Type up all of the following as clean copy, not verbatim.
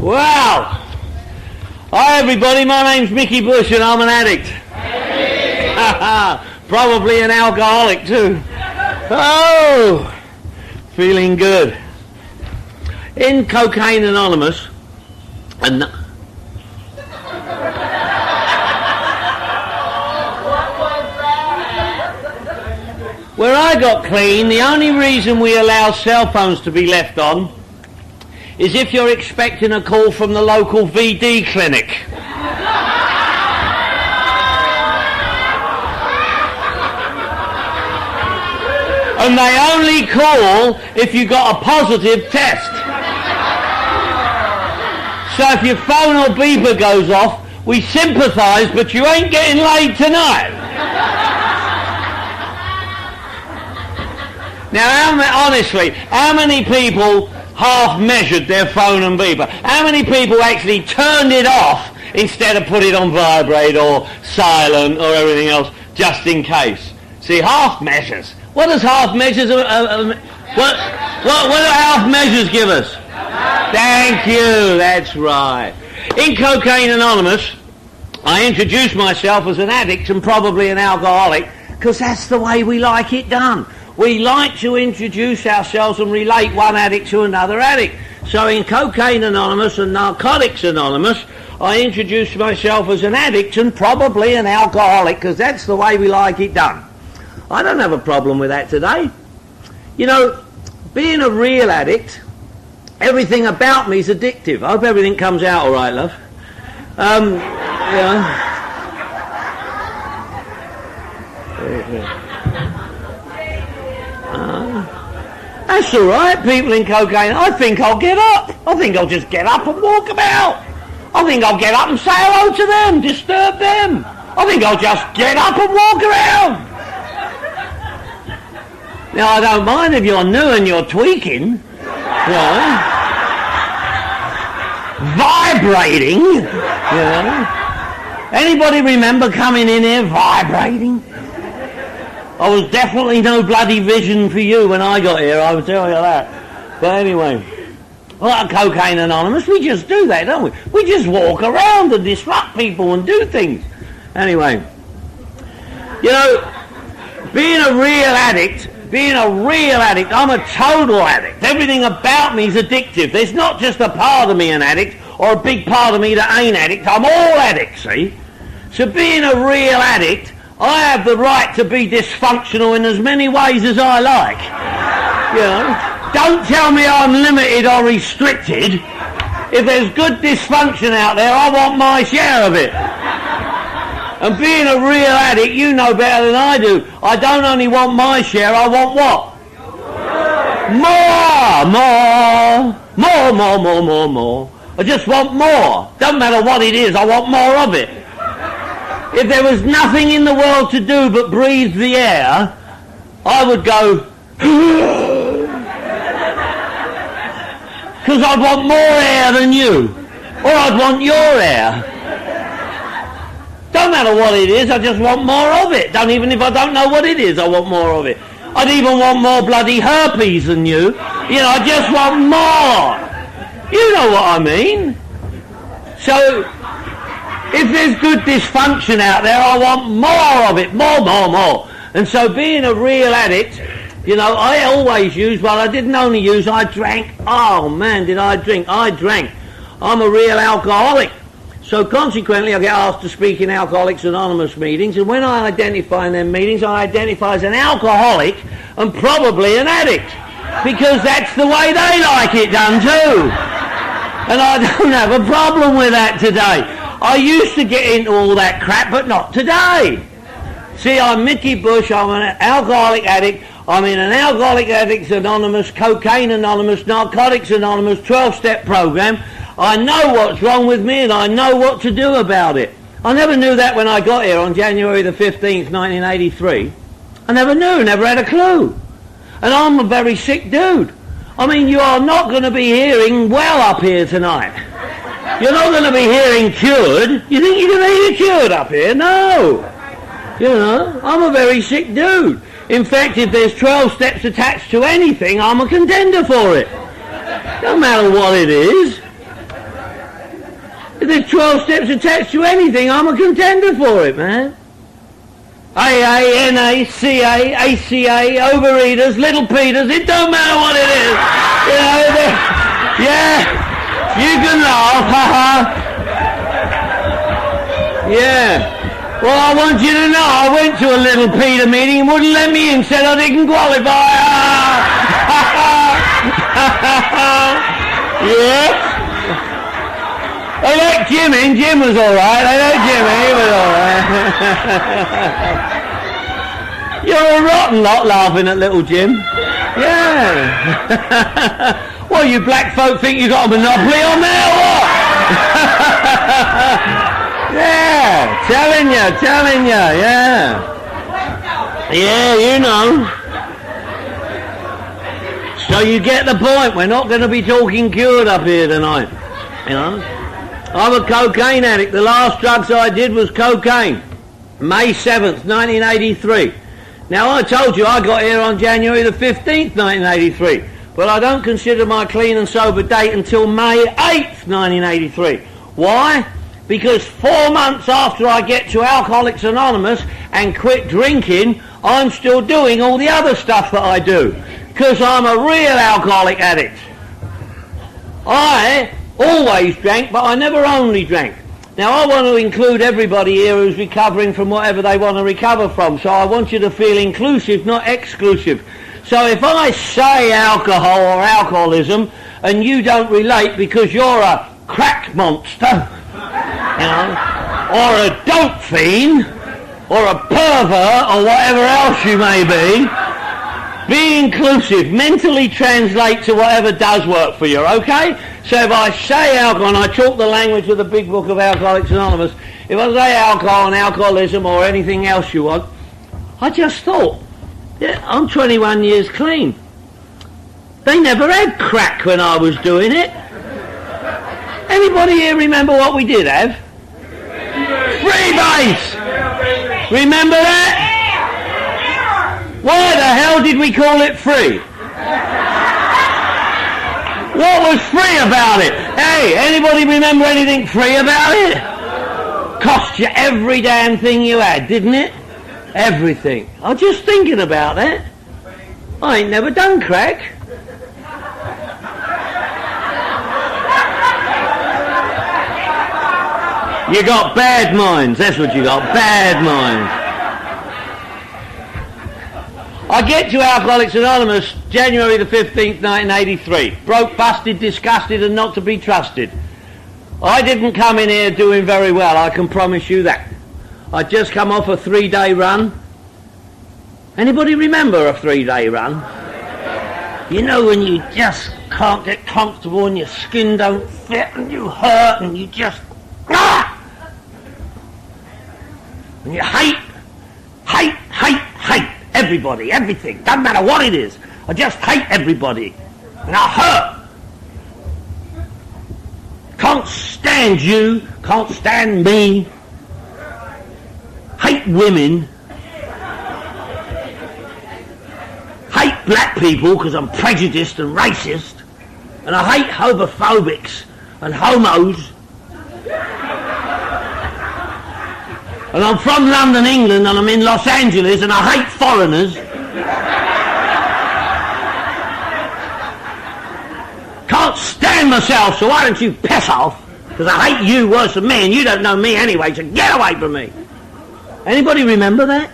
Wow. Hi everybody, my name's Mickey Bush and I'm an addict. Probably an alcoholic too. Oh, feeling good. In Cocaine Anonymous, where I got clean, the only reason we allow cell phones to be left on is if you're expecting a call from the local VD clinic. And they only call if you got a positive test. So if your phone or beeper goes off, we sympathise, but you ain't getting laid tonight. Now, honestly, how many people half measured their phone and beeper? How many people actually turned it off instead of put it on vibrate or silent or everything else just in case? See, half measures. What does half measures? What do half measures give us? Thank you. That's right. In Cocaine Anonymous, I introduced myself as an addict and probably an alcoholic because that's the way we like it done. We like to introduce ourselves and relate one addict to another addict. So in Cocaine Anonymous and Narcotics Anonymous, I introduced myself as an addict and probably an alcoholic because that's the way we like it done. I don't have a problem with that today. You know, being a real addict, everything about me is addictive. I hope everything comes out all right, love. That's all right, people in cocaine. I think I'll get up. I think I'll just get up and walk about. I think I'll get up and say hello to them, disturb them. I think I'll just get up and walk around. Now, I don't mind if you're new and you're tweaking, you know, vibrating, you know. Anybody remember coming in here vibrating? I was definitely no bloody vision for you when I got here, I will tell you that. But anyway, like Cocaine Anonymous, we just do that, don't we? We just walk around and disrupt people and do things. Anyway, you know, being a real addict, I'm a total addict. Everything about me is addictive. There's not just a part of me an addict or a big part of me that ain't addict. I'm all addict, see? So being a real addict, I have the right to be dysfunctional in as many ways as I like. You know, don't tell me I'm limited or restricted. If there's good dysfunction out there, I want my share of it. And being a real addict, you know better than I do. I don't only want my share, I want what? More. I just want more. Doesn't matter what it is, I want more of it. If there was nothing in the world to do but breathe the air, I would go, because I'd want more air than you, or I'd want your air. Don't matter what it is, I just want more of it. Even if I don't know what it is, I want more of it. I'd even want more bloody herpes than you. You know, I just want more. You know what I mean. So, if there's good dysfunction out there, I want more of it. More. And so being a real addict, you know, I always use, well, I didn't only use, I drank. Oh, man, did I drink? I drank. I'm a real alcoholic. So consequently, I get asked to speak in Alcoholics Anonymous meetings, and when I identify in them meetings, I identify as an alcoholic and probably an addict, because that's the way they like it done too. And I don't have a problem with that today. I used to get into all that crap, but not today. See, I'm Mickey Bush, I'm an alcoholic addict, I'm in an Alcoholic Addicts Anonymous, Cocaine Anonymous, Narcotics Anonymous 12-step program. I know what's wrong with me and I know what to do about it. I never knew that when I got here on January the 15th, 1983. I never had a clue. And I'm a very sick dude. I mean, you are not going to be hearing well up here tonight. You're not going to be hearing cured. You think you're going to hear cured up here? No. You know, I'm a very sick dude. In fact, if there's 12 steps attached to anything, I'm a contender for it. No matter what it is. If there's 12 steps attached to anything, I'm a contender for it, man. AA, NA, CA, ACA, overeaters, little Peters, it don't matter what it is. You know, yeah, you can laugh, haha. Yeah. Well, I want you to know, I went to a little Peter meeting and wouldn't let me in, said I didn't qualify. Yeah. They let Jim in. Jim was all right. They let Jim in. He was all right. You're a rotten lot laughing at little Jim. Yeah. Well, you black folk think you got a monopoly on there or what? Yeah. Telling you. Yeah. Yeah, you know. So you get the point. We're not going to be talking cured up here tonight. You know. I'm a cocaine addict. The last drugs I did was cocaine. May 7th, 1983. Now, I told you I got here on January the 15th, 1983. But I don't consider my clean and sober date until May 8th, 1983. Why? Because 4 months after I get to Alcoholics Anonymous and quit drinking, I'm still doing all the other stuff that I do. Because I'm a real alcoholic addict. I always drank, but I never only drank. Now, I want to include everybody here who's recovering from whatever they want to recover from, so I want you to feel inclusive, not exclusive. So if I say alcohol or alcoholism, and you don't relate because you're a crack monster, you know, or a dope fiend, or a pervert, or whatever else you may be inclusive, mentally translate to whatever does work for you, okay? So if I say alcohol, and I talk the language of the big book of Alcoholics Anonymous, if I say alcohol and alcoholism or anything else you want, I just thought, yeah, I'm 21 years clean. They never had crack when I was doing it. Anybody here remember what we did have? Freebase! Remember that? Why the hell did we call it free? What was free about it? Hey, anybody remember anything free about it? Cost you every damn thing you had, didn't it? Everything. I was just thinking about that. I ain't never done crack. You got bad minds, that's what you got, bad minds. I get to Alcoholics Anonymous January the 15th, 1983. Broke, busted, disgusted and not to be trusted. I didn't come in here doing very well, I can promise you that. I'd just come off a 3-day run. Anybody remember a 3-day run? You know when you just can't get comfortable and your skin don't fit and you hurt and you just... And you hate everybody, everything. Doesn't matter what it is. I just hate everybody. And I hurt. Can't stand you. Can't stand me. Hate women. Hate black people because I'm prejudiced and racist. And I hate homophobics and homos. And I'm from London, England, and I'm in Los Angeles, and I hate foreigners. Can't stand myself, so why don't you piss off? Because I hate you worse than me, and you don't know me anyway, so get away from me. Anybody remember that?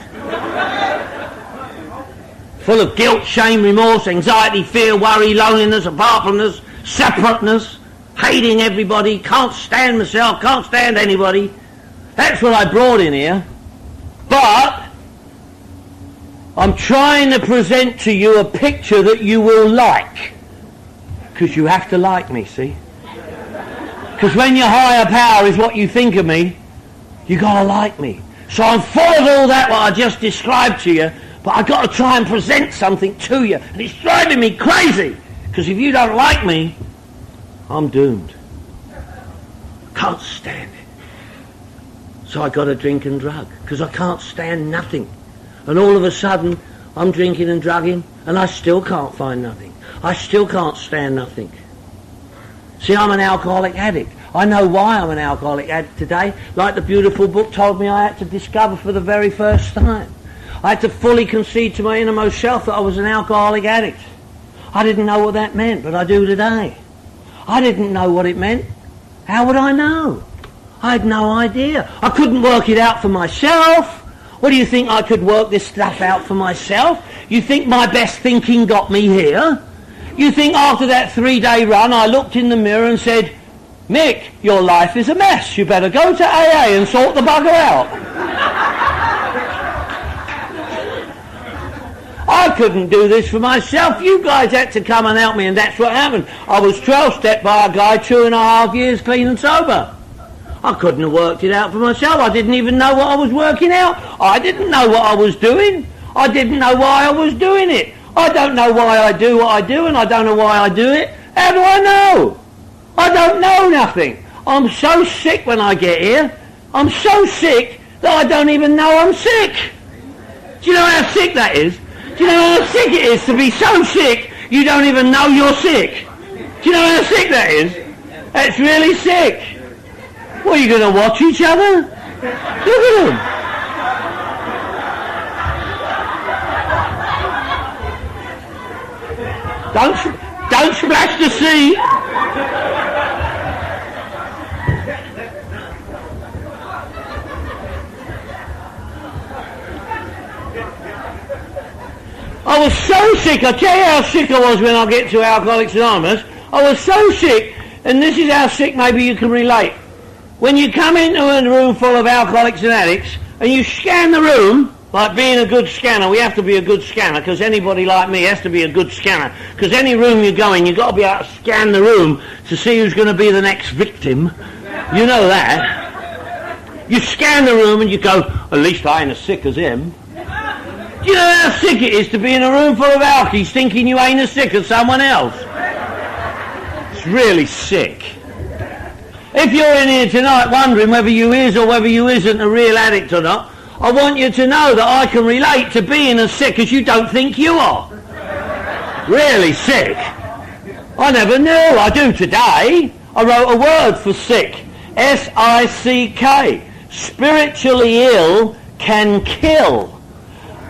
Full of guilt, shame, remorse, anxiety, fear, worry, loneliness, apartness, separateness, hating everybody, can't stand myself, can't stand anybody. That's what I brought in here. But I'm trying to present to you a picture that you will like. Because you have to like me, see? Because when your higher power is what you think of me, you got to like me. So I'm full of all that what I just described to you, but I've got to try and present something to you. And it's driving me crazy. Because if you don't like me, I'm doomed. Can't stand it. So I got to drink and drug, because I can't stand nothing. And all of a sudden, I'm drinking and drugging, and I still can't find nothing. I still can't stand nothing. See, I'm an alcoholic addict. I know why I'm an alcoholic addict today. Like the beautiful book told me, I had to discover for the very first time. I had to fully concede to my innermost self that I was an alcoholic addict. I didn't know what that meant, but I do today. I didn't know what it meant. How would I know? I had no idea. I couldn't work it out for myself. What do you think, I could work this stuff out for myself? You think my best thinking got me here? You think after that 3-day run I looked in the mirror and said, Mick, your life is a mess. You better go to AA and sort the bugger out. I couldn't do this for myself. You guys had to come and help me, and that's what happened. I was 12-stepped by a guy 2.5 years clean and sober. I couldn't have worked it out for myself. I didn't even know what I was working out. I didn't know what I was doing. I didn't know why I was doing it. I don't know why I do what I do, and I don't know why I do it. How do I know? I don't know nothing. I'm so sick when I get here. I'm so sick that I don't even know I'm sick. Do you know how sick that is? Do you know how sick it is to be so sick you don't even know you're sick? Do you know how sick that is? That's really sick. What, are you going to watch each other? Look at them. Don't splash the sea. I was so sick. I'll tell you how sick I was when I get to Alcoholics Anonymous. I was so sick, and this is how sick maybe you can relate. When you come into a room full of alcoholics and addicts, and you scan the room, like being a good scanner, we have to be a good scanner, because anybody like me has to be a good scanner, because any room you go in, you've got to be able to scan the room to see who's going to be the next victim. You know that. You scan the room and you go, at least I ain't as sick as him. Do you know how sick it is to be in a room full of alkies thinking you ain't as sick as someone else? It's really sick. If you're in here tonight wondering whether you is or whether you isn't a real addict or not, I want you to know that I can relate to being as sick as you don't think you are. Really sick. I never knew. I do today. I wrote a word for sick. S-I-C-K. Spiritually ill can kill.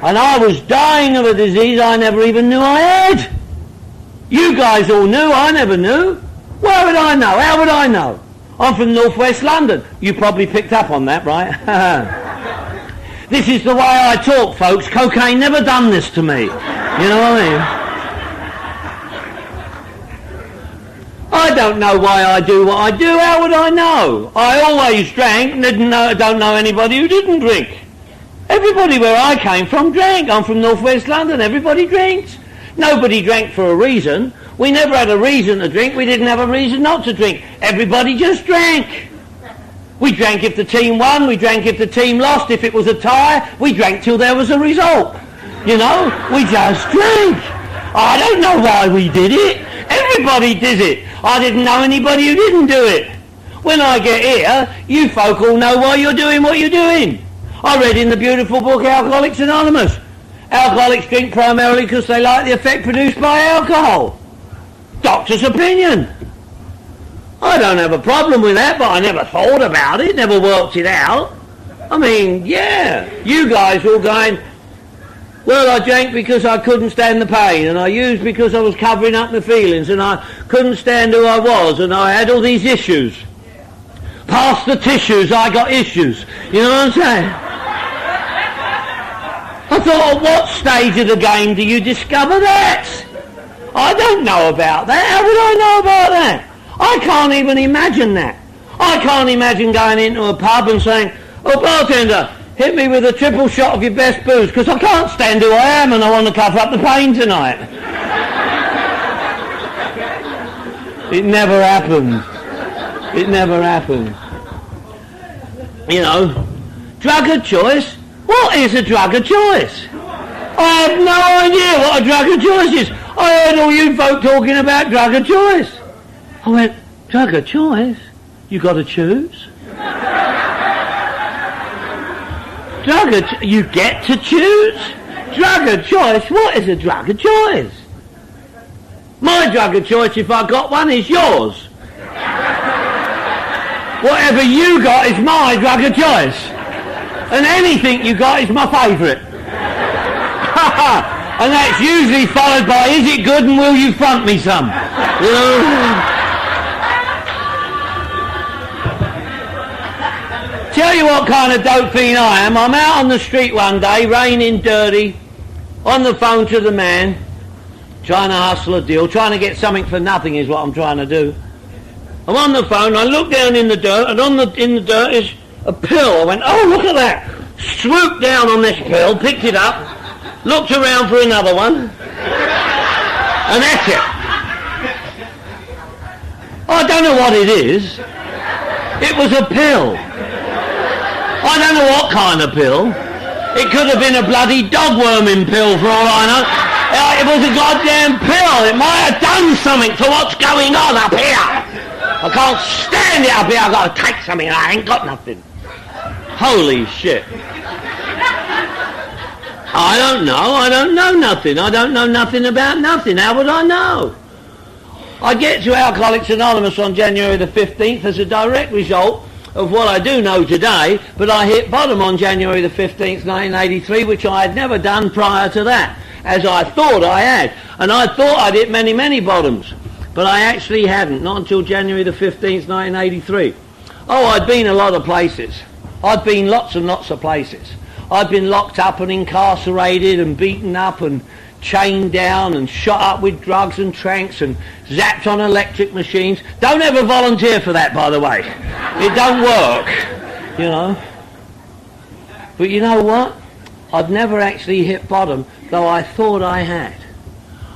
And I was dying of a disease I never even knew I had. You guys all knew. I never knew. Where would I know? How would I know? I'm from northwest London. You probably picked up on that, right? This is the way I talk, folks. Cocaine never done this to me. You know what I mean? I don't know why I do what I do. How would I know? I always drank and don't know anybody who didn't drink. Everybody where I came from drank. I'm from northwest London. Everybody drinks. Nobody drank for a reason. We never had a reason to drink. We didn't have a reason not to drink. Everybody just drank. We drank if the team won. We drank if the team lost. If it was a tie, we drank till there was a result. You know, we just drank. I don't know why we did it. Everybody did it. I didn't know anybody who didn't do it. When I get here, you folk all know why you're doing what you're doing. I read in the beautiful book Alcoholics Anonymous. Alcoholics drink primarily because they like the effect produced by alcohol. Doctor's opinion. I don't have a problem with that, but I never thought about it, never worked it out. I mean, yeah, you guys all going, well, I drank because I couldn't stand the pain, and I used because I was covering up my feelings, and I couldn't stand who I was, and I had all these issues. Past the tissues, I got issues. You know what I'm saying? I thought, at what stage of the game do you discover that? I don't know about that. How would I know about that? I can't even imagine that. I can't imagine going into a pub and saying, oh, bartender, hit me with a triple shot of your best booze, because I can't stand who I am and I want to cover up the pain tonight. It never happened. It never happened. You know, drug of choice? What is a drug of choice? I have no idea what a drug of choice is. I heard all you folk talking about drug of choice. I went, drug of choice? You got to choose? You get to choose? Drug of choice? What is a drug of choice? My drug of choice, if I got one, is yours. Whatever you got is my drug of choice. And anything you got is my favourite. And that's usually followed by, is it good and will you front me some? You know? Tell you what kind of dope fiend I am. I'm out on the street one day, raining, dirty, on the phone to the man, trying to hustle a deal, trying to get something for nothing is what I'm trying to do. I'm on the phone, I look down in the dirt, and in the dirt is a pill. I went, oh, look at that. Swooped down on this pill, picked it up, looked around for another one, and that's it. I don't know what it is. It was a pill. I don't know what kind of pill. It could have been a bloody dog-worming pill for all I know. It was a goddamn pill. It might have done something to what's going on up here. I can't stand it up here. I've got to take something and I ain't got nothing. Holy shit. I don't know. I don't know nothing. I don't know nothing about nothing. How would I know? I get to Alcoholics Anonymous on January the 15th as a direct result of what I do know today, but I hit bottom on January the 15th, 1983, which I had never done prior to that, as I thought I had. And I thought I'd hit many, many bottoms, but I actually hadn't, not until January the 15th, 1983. Oh, I'd been a lot of places. I'd been lots and lots of places. I'd been locked up and incarcerated and beaten up and chained down and shot up with drugs and tranks and zapped on electric machines. Don't ever volunteer for that, by the way. It don't work, you know. But you know what? I'd never actually hit bottom, though I thought I had.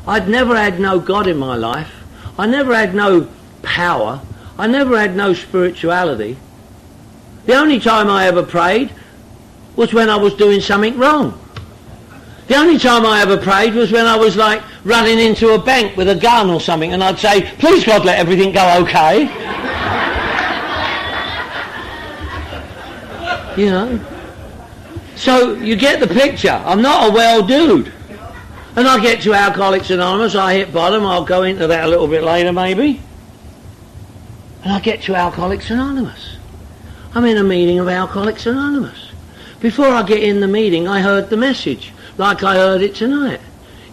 I'd never had no God in my life. I never had no power. I never had no spirituality. The only time I ever prayed was when I was doing something wrong. The only time I ever prayed was when I was like running into a bank with a gun or something, and I'd say, please God, let everything go okay. You know? So you get the picture. I'm not a well dude. And I get to Alcoholics Anonymous, I hit bottom, I'll go into that a little bit later maybe. And I get to Alcoholics Anonymous. I'm in a meeting of Alcoholics Anonymous. Before I get in the meeting, I heard the message, like I heard it tonight.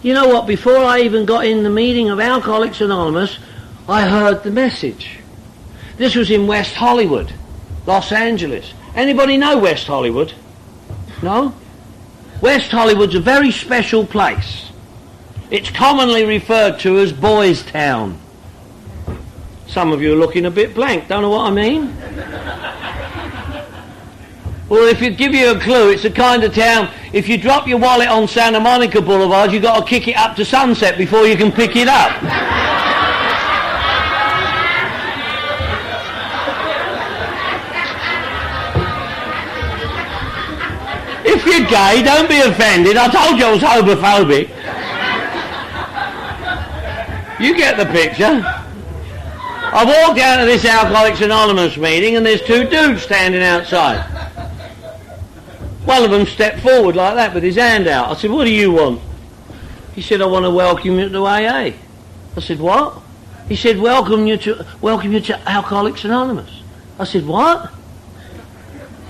You know what? Before I even got in the meeting of Alcoholics Anonymous, I heard the message. This was in West Hollywood, Los Angeles. Anybody know West Hollywood? No? West Hollywood's a very special place. It's commonly referred to as Boys Town. Some of you are looking a bit blank, don't know what I mean? Well, if it give you a clue, it's the kind of town, if you drop your wallet on Santa Monica Boulevard, you've got to kick it up to Sunset before you can pick it up. If you're gay, don't be offended. I told you I was homophobic. You get the picture. I walked out of this Alcoholics Anonymous meeting and there's two dudes standing outside. One of them stepped forward like that with his hand out. I said, what do you want? He said, I want to welcome you to AA. I said, what? He said, welcome you to Alcoholics Anonymous. I said, what?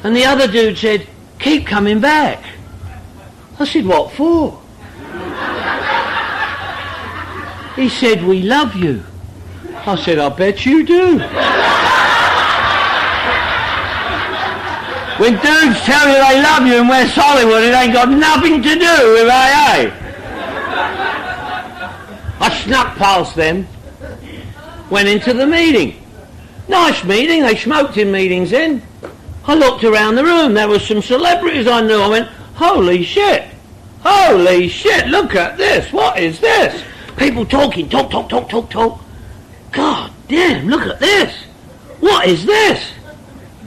And the other dude said, keep coming back. I said, what for? He said, we love you. I said, I bet you do. When dudes tell you they love you in West Hollywood, it ain't got nothing to do with AA. I snuck past them, went into the meeting. Nice meeting, they smoked in meetings then. I looked around the room, there were some celebrities I knew. I went, holy shit, look at this, what is this? People talking, talk. God damn, look at this. What is this?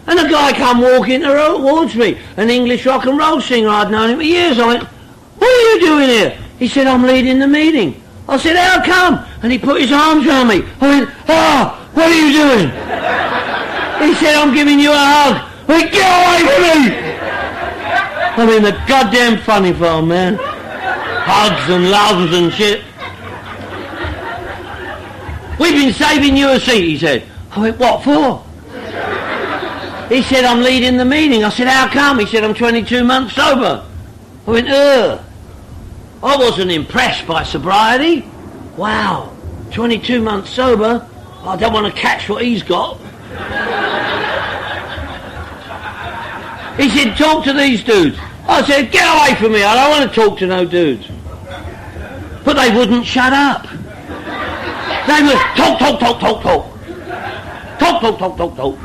And a guy come walking towards me, an English rock and roll singer. I'd known him for years. I went, what are you doing here? He said, I'm leading the meeting. I said, how come? And he put his arms around me. I went, what are you doing? He said, I'm giving you a hug. I went, get away from me! I'm in the goddamn funny farm, man. Hugs and loves and shit. We've been saving you a seat, he said. I went, what for? He said, I'm leading the meeting. I said, how come? He said, I'm 22 months sober. I went, ugh. I wasn't impressed by sobriety. Wow, 22 months sober. I don't want to catch what he's got. He said, talk to these dudes. I said, get away from me. I don't want to talk to no dudes. But they wouldn't shut up. They would talk. Talk.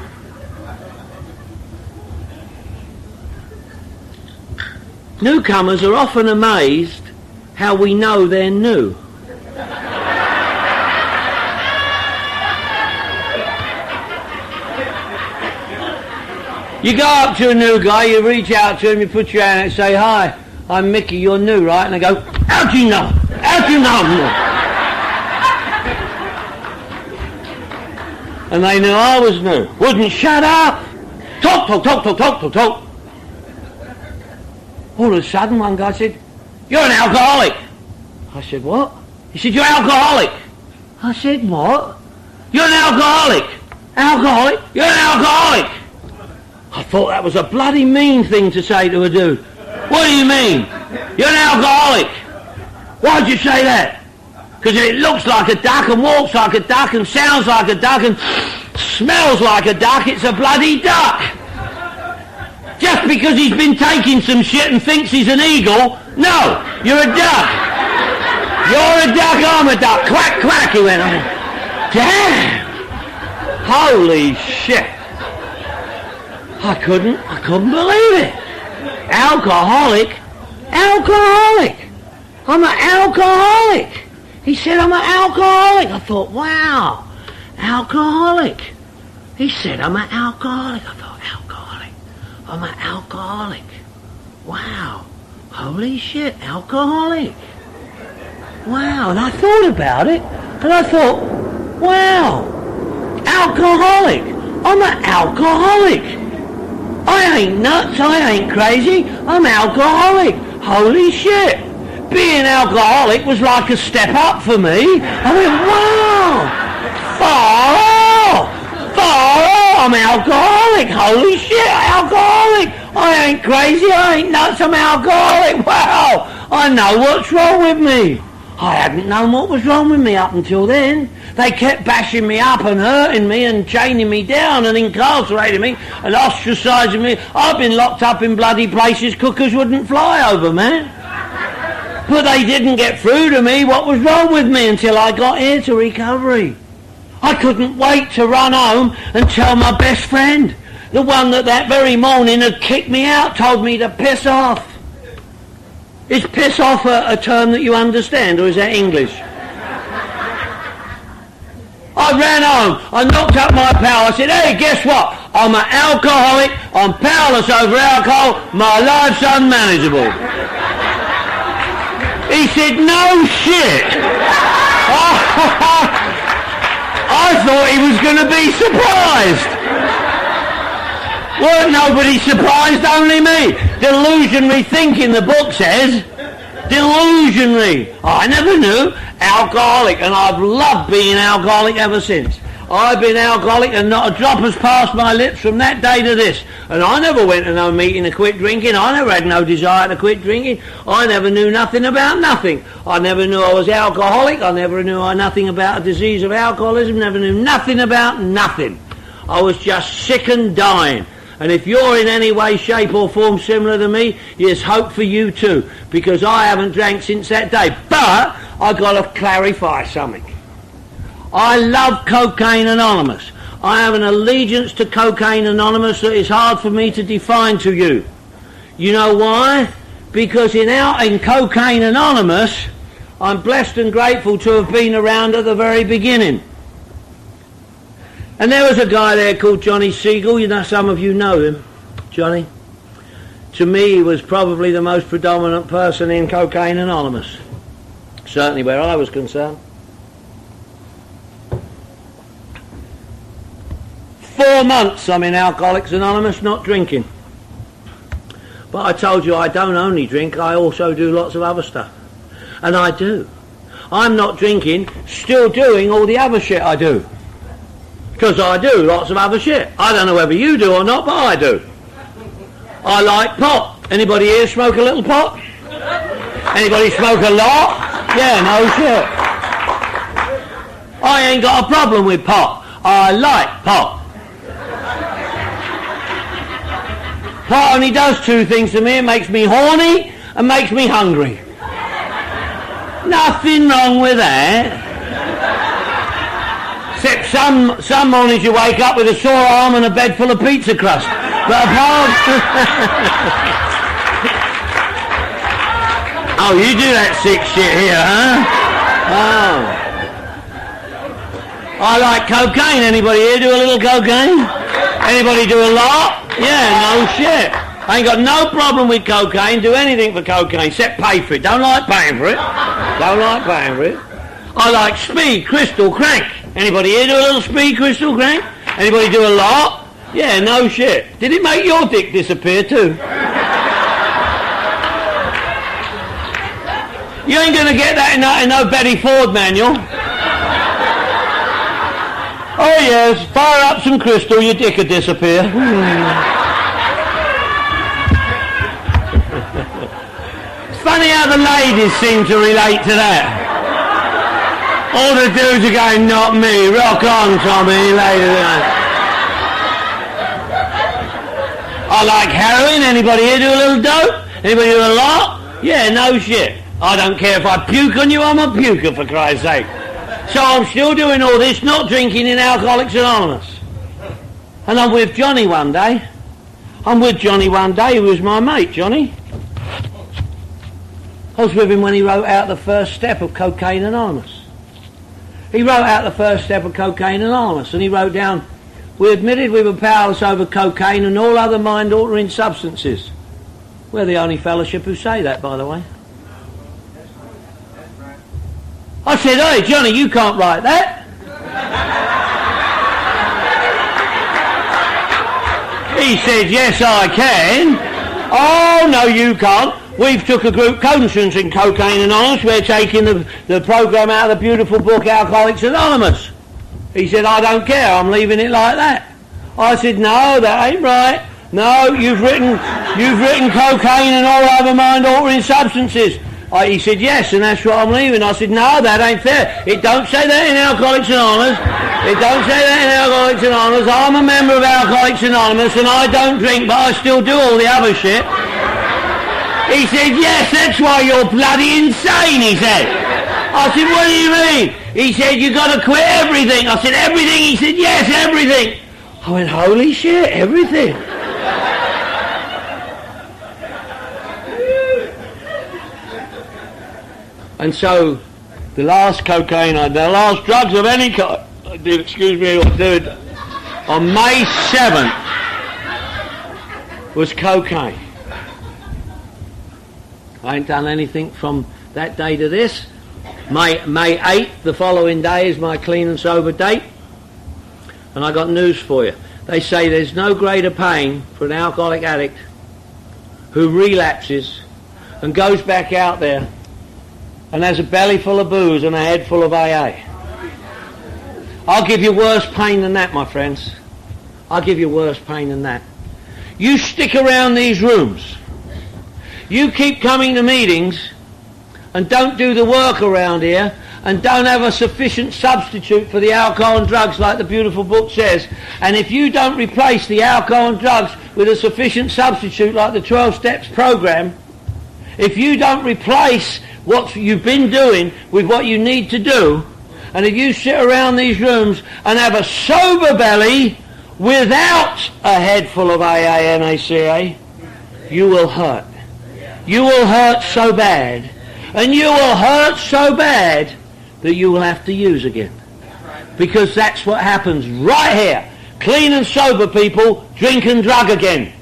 Newcomers are often amazed how we know they're new. You go up to a new guy, you reach out to him, you put your hand out and say, hi, I'm Mickey, you're new, right? And they go, how do you know? How do you know? And they knew I was new. Wouldn't shut up. Talk. All of a sudden, one guy said, you're an alcoholic. I said, what? He said, you're alcoholic. I said, what? You're an alcoholic. Alcoholic? You're an alcoholic. I thought that was a bloody mean thing to say to a dude. What do you mean? You're an alcoholic. Why'd you say that? Because it looks like a duck and walks like a duck and sounds like a duck and smells like a duck, it's a bloody duck. Just because he's been taking some shit and thinks he's an eagle, no, you're a duck. You're a duck, I'm a duck. Quack, quack, he went on. Damn. Holy shit. I couldn't believe it. Alcoholic. I'm an alcoholic. He said I'm an alcoholic. I thought, wow, alcoholic. He said I'm an alcoholic. I thought, alcoholic. I'm an alcoholic. Wow. Holy shit, alcoholic. Wow. And I thought about it, and I thought, wow, alcoholic. I'm an alcoholic. I ain't nuts, I ain't crazy, I'm alcoholic. Holy shit. Being alcoholic was like a step up for me. I went, wow, far off, I'm alcoholic. Holy shit, alcoholic. I ain't crazy, I ain't nuts, I'm alcoholic. Wow, I know what's wrong with me. I hadn't known what was wrong with me up until then. They kept bashing me up and hurting me and chaining me down and incarcerating me and ostracising me. I've been locked up in bloody places cookers wouldn't fly over, man. But they didn't get through to me what was wrong with me until I got here to recovery. I couldn't wait to run home and tell my best friend, the one that very morning had kicked me out, told me to piss off. Is piss off a term that you understand, or is that English? I ran home, I knocked up my pal, I said, hey, guess what? I'm an alcoholic, I'm powerless over alcohol, my life's unmanageable. He said, no shit. I thought he was going to be surprised. Weren't nobody surprised, only me. Delusionary thinking, the book says. Delusionary. I never knew. Alcoholic, and I've loved being alcoholic ever since. I've been alcoholic and not a drop has passed my lips from that day to this. And I never went to no meeting to quit drinking. I never had no desire to quit drinking. I never knew nothing about nothing. I never knew I was alcoholic. I never knew nothing about a disease of alcoholism. Never knew nothing about nothing. I was just sick and dying. And if you're in any way, shape or form similar to me, there's hope for you too. Because I haven't drank since that day. But I've got to clarify something. I love Cocaine Anonymous. I have an allegiance to Cocaine Anonymous that is hard for me to define to you. You know why? Because in Cocaine Anonymous, I'm blessed and grateful to have been around at the very beginning. And there was a guy there called Johnny Siegel. You know, some of you know him, Johnny. To me, he was probably the most predominant person in Cocaine Anonymous. Certainly where I was concerned. 4 months I'm in Alcoholics Anonymous, not drinking. But I told you I don't only drink, I also do lots of other stuff. And I do. I'm not drinking, still doing all the other shit I do. Because I do lots of other shit. I don't know whether you do or not, but I do. I like pot. Anybody here smoke a little pot? Anybody smoke a lot? Yeah, no shit. I ain't got a problem with pot. I like pot. Pot only does two things to me. It makes me horny and makes me hungry. Nothing wrong with that. Except some mornings you wake up with a sore arm and a bed full of pizza crust. But apart... Oh, you do that sick shit here, huh? Oh. I like cocaine. Anybody here do a little cocaine? Anybody do a lot? Yeah, no shit. I ain't got no problem with cocaine. Do anything for cocaine, except pay for it. Don't like paying for it. Don't like paying for it. I like speed, crystal, crank. Anybody here do a little speed, crystal, crank? Anybody do a lot? Yeah, no shit. Did it make your dick disappear too? You ain't gonna get that in no Betty Ford manual. Oh yes, fire up some crystal, your dick will disappear. It's funny how the ladies seem to relate to that. All the dudes are going, not me, rock on Tommy, ladies. I like heroin. Anybody here do a little dope? Anybody do a lot? Yeah, no shit. I don't care if I puke on you, I'm a puker for Christ's sake. So I'm still doing all this, not drinking in Alcoholics Anonymous. And I'm with Johnny one day. I'm with Johnny one day, who was my mate, Johnny. I was with him when he wrote out the first step of Cocaine Anonymous. He wrote out the first step of Cocaine Anonymous, and he wrote down, we admitted we were powerless over cocaine and all other mind-altering substances. We're the only fellowship who say that, by the way. I said, hey, Johnny, you can't write that. He said, yes, I can. Oh, no, you can't. We've took a group conscience in Cocaine Anonymous. We're taking the program out of the beautiful book Alcoholics Anonymous. He said, I don't care. I'm leaving it like that. I said, no, that ain't right. No, you've written cocaine and all other mind-altering substances. He said, yes, and that's what I'm leaving. I said, no, that ain't fair. It don't say that in Alcoholics Anonymous. It don't say that in Alcoholics Anonymous. I'm a member of Alcoholics Anonymous, and I don't drink, but I still do all the other shit. He said, yes, that's why you're bloody insane, he said. I said, what do you mean? He said, you got to quit everything. I said, everything? He said, yes, everything. I went, holy shit, everything. And so, the last drugs of any kind I did, on May 7th, was cocaine. I ain't done anything from that day to this. May 8th, the following day, is my clean and sober date. And I got news for you. They say there's no greater pain for an alcoholic addict who relapses and goes back out there and has a belly full of booze and a head full of AA. I'll give you worse pain than that, my friends. I'll give you worse pain than that. You stick around these rooms. You keep coming to meetings and don't do the work around here and don't have a sufficient substitute for the alcohol and drugs like the beautiful book says. And if you don't replace the alcohol and drugs with a sufficient substitute like the 12 Steps program, if you don't replace what you've been doing with what you need to do, and if you sit around these rooms and have a sober belly without a head full of AA, NACA, you will hurt. You will hurt so bad, and you will hurt so bad that you will have to use again. Because that's what happens right here. Clean and sober people drink and drug again.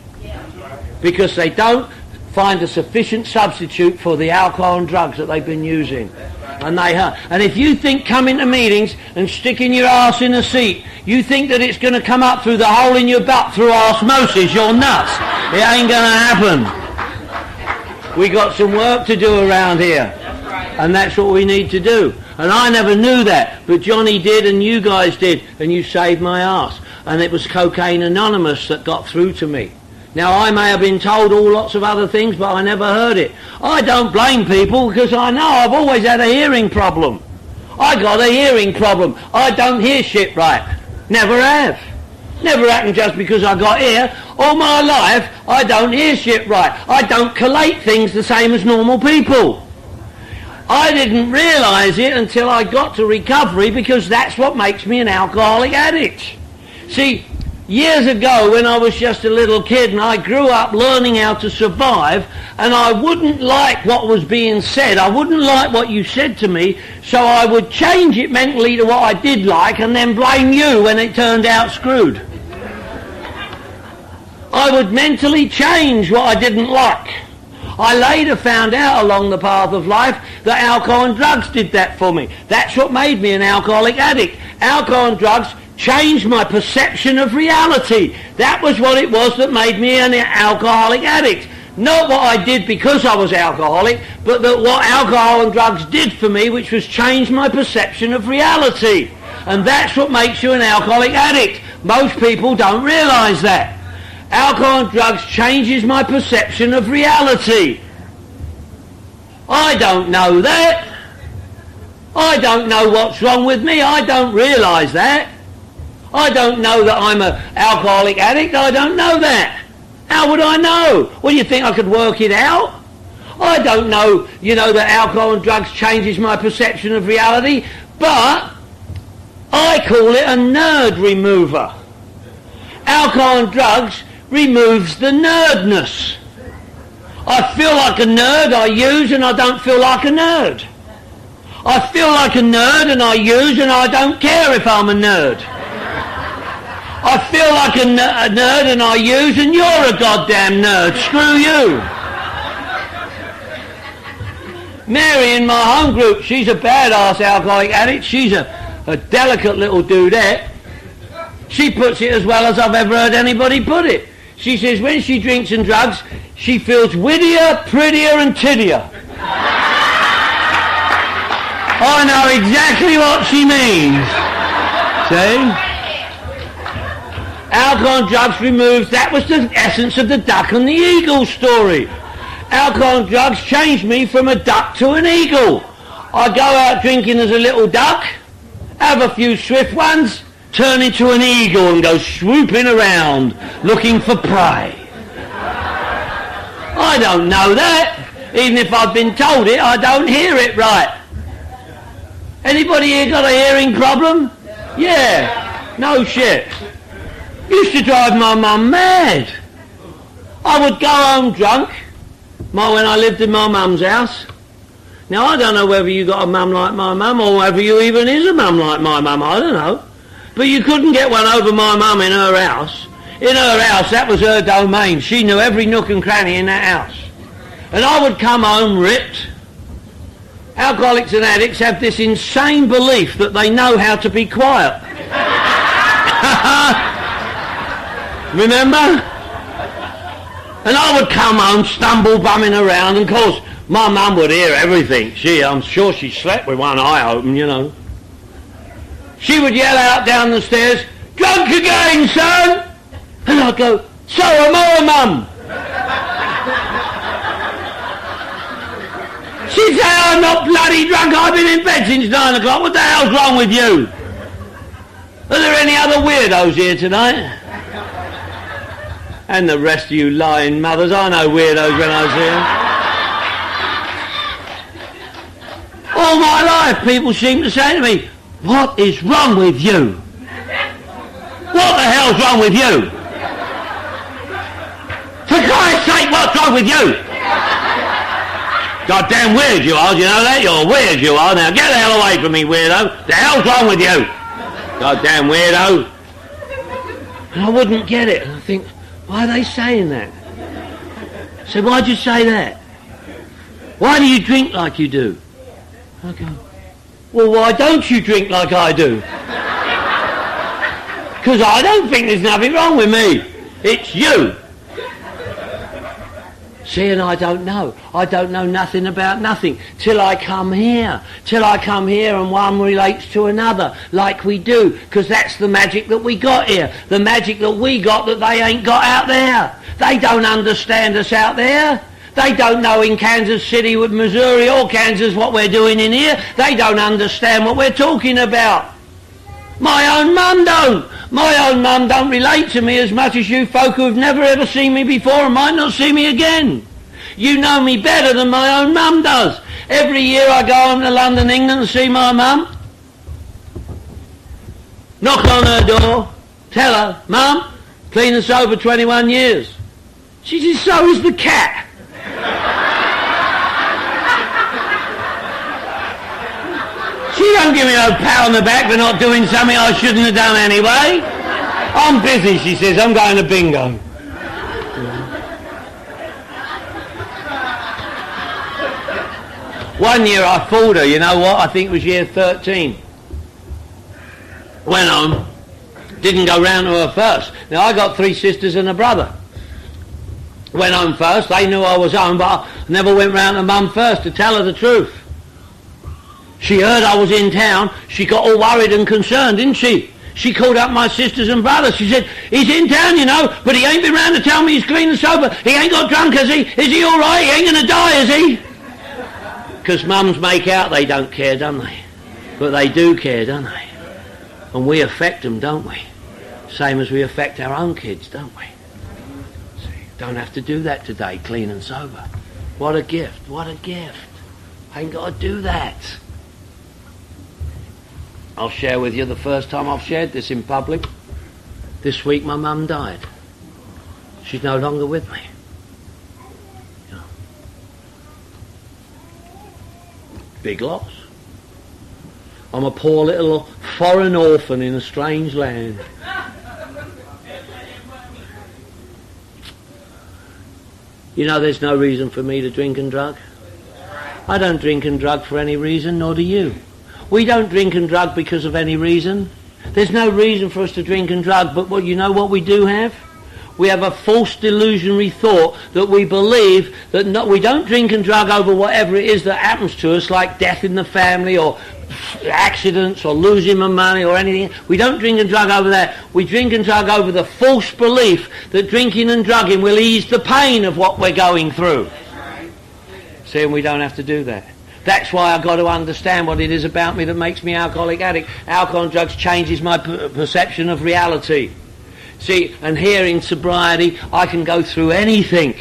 Because they don't find a sufficient substitute for the alcohol and drugs that they've been using. And they hurt. And if you think coming to meetings and sticking your ass in a seat, you think that it's going to come up through the hole in your butt through osmosis, you're nuts. It ain't going to happen. We got some work to do around here. And that's what we need to do. And I never knew that, but Johnny did and you guys did, and you saved my arse. And it was Cocaine Anonymous that got through to me. Now, I may have been told all lots of other things, but I never heard it. I don't blame people because I know I've always had a hearing problem. I got a hearing problem. I don't hear shit right. Never have. Never happened just because I got here. All my life, I don't hear shit right. I don't collate things the same as normal people. I didn't realise it until I got to recovery because that's what makes me an alcoholic addict. See, years ago when I was just a little kid and I grew up learning how to survive, and I wouldn't like what was being said, I wouldn't like what you said to me, so I would change it mentally to what I did like and then blame you when it turned out screwed. I would mentally change what I didn't like. I later found out along the path of life that alcohol and drugs did that for me. That's what made me an alcoholic addict. Alcohol and drugs changed my perception of reality. That was what it was that made me an alcoholic addict. Not what I did because I was alcoholic, but that what alcohol and drugs did for me, which was change my perception of reality. And that's what makes you an alcoholic addict. Most people don't realise that. Alcohol and drugs changes my perception of reality. I don't know that. I don't know what's wrong with me. I don't realise that. I don't know that I'm an alcoholic addict. I don't know that. How would I know? What, do you think I could work it out? I don't know, that alcohol and drugs changes my perception of reality, but I call it a nerd remover. Alcohol and drugs removes the nerdness. I feel like a nerd, I use, and I don't feel like a nerd. I feel like a nerd and I use, and I don't care if I'm a nerd. I feel like a nerd and I use, and you're a goddamn nerd. Screw you. Mary in my home group, she's a badass alcoholic addict. She's a delicate little dudette. She puts it as well as I've ever heard anybody put it. She says when she drinks and drugs, she feels wittier, prettier and tiddier. I know exactly what she means. See? Alcohol and drugs removes, that was the essence of the duck and the eagle story. Alcohol and drugs changed me from a duck to an eagle. I go out drinking as a little duck, have a few swift ones, turn into an eagle and go swooping around looking for prey. I don't know that. Even if I've been told it, I don't hear it right. Anybody here got a hearing problem? Yeah. No shit. Used to drive my mum mad. I would go home drunk when I lived in my mum's house. Now, I don't know whether you got a mum like my mum or whether you even is a mum like my mum. I don't know. But you couldn't get one over my mum in her house. In her house, that was her domain. She knew every nook and cranny in that house. And I would come home ripped. Alcoholics and addicts have this insane belief that they know how to be quiet. Remember? And I would come home, stumble bumming around, and of course, my mum would hear everything. I'm sure she slept with one eye open, She would yell out down the stairs, "Drunk again, son!" And I'd go, "So am I, Mum." She'd say, "I'm not bloody drunk, I've been in bed since 9 o'clock, what the hell's wrong with you?" Are there any other weirdos here tonight? And the rest of you lying mothers, I know weirdos when I see them. All my life people seem to say to me, "What is wrong with you? What the hell's wrong with you? For Christ's sake, what's wrong with you? Goddamn weird you are, do you know that? You're weird you are. Now get the hell away from me, weirdo. The hell's wrong with you? Goddamn weirdo." And I wouldn't get it. And I think, why are they saying that? So why'd you say that? Why do you drink like you do? I go, well, why don't you drink like I do? Because I don't think there's nothing wrong with me. It's you. See, and I don't know. I don't know nothing about nothing till I come here. Till I come here and one relates to another, like we do, because that's the magic that we got here. The magic that we got that they ain't got out there. They don't understand us out there. They don't know in Kansas City with Missouri or Kansas what we're doing in here. They don't understand what we're talking about. My own mum don't. My own mum don't relate to me as much as you folk who have never ever seen me before and might not see me again. You know me better than my own mum does. Every year I go home to London, England, and see my mum. Knock on her door. Tell her, Mum, clean and sober 21 years. She says, so is the cat. She don't give me no pat on the back for not doing something I shouldn't have done anyway. I'm busy, she says. I'm going to bingo. One year I fooled her, you know what? I think it was year 13. Went home. Didn't go round to her first. Now, I got 3 sisters and a brother. Went home first. They knew I was home, but I never went round to Mum first to tell her the truth. She heard I was in town. She got all worried and concerned, didn't she? She called up my sisters and brothers. She said, he's in town, you know, but he ain't been round to tell me he's clean and sober. He ain't got drunk, has he? Is he all right? He ain't going to die, is he? Because mums make out they don't care, don't they? But they do care, don't they? And we affect them, don't we? Same as we affect our own kids, don't we? See, don't have to do that today, clean and sober. What a gift, what a gift. I ain't got to do that. I'll share with you the first time I've shared this in public. This week my mum died. She's no longer with me. You know. Big loss. I'm a poor little foreign orphan in a strange land. You know, there's no reason for me to drink and drug. I don't drink and drug for any reason, nor do you. We don't drink and drug because of any reason. There's no reason for us to drink and drug, but you know what we do have? We have a false delusionary thought that we believe that we don't drink and drug over whatever it is that happens to us, like death in the family or accidents or losing my money or anything. We don't drink and drug over that. We drink and drug over the false belief that drinking and drugging will ease the pain of what we're going through. See, and we don't have to do that. That's why I've got to understand what it is about me that makes me alcoholic addict. Alcohol and drugs changes my perception of reality. See, and here in sobriety, I can go through anything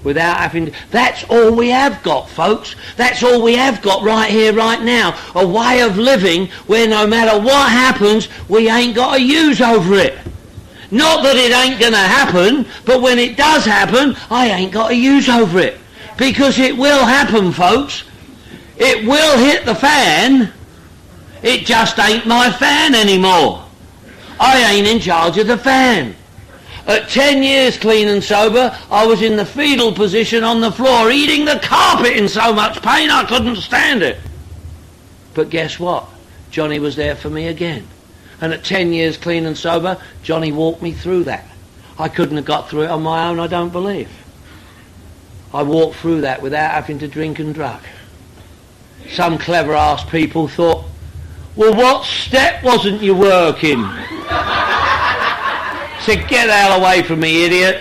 without having to... That's all we have got, folks. That's all we have got right here, right now. A way of living where no matter what happens, we ain't got to use over it. Not that it ain't going to happen, but when it does happen, I ain't got to use over it. Because it will happen, folks. It will hit the fan. It just ain't my fan anymore. I ain't in charge of the fan. At 10 years clean and sober, I was in the fetal position on the floor, eating the carpet in so much pain I couldn't stand it. But guess what? Johnny was there for me again. And at 10 years clean and sober, Johnny walked me through that. I couldn't have got through it on my own, I don't believe. I walked through that without having to drink and drug. Some clever ass people thought, well, what step wasn't you working? Said, get the hell away from me, idiot.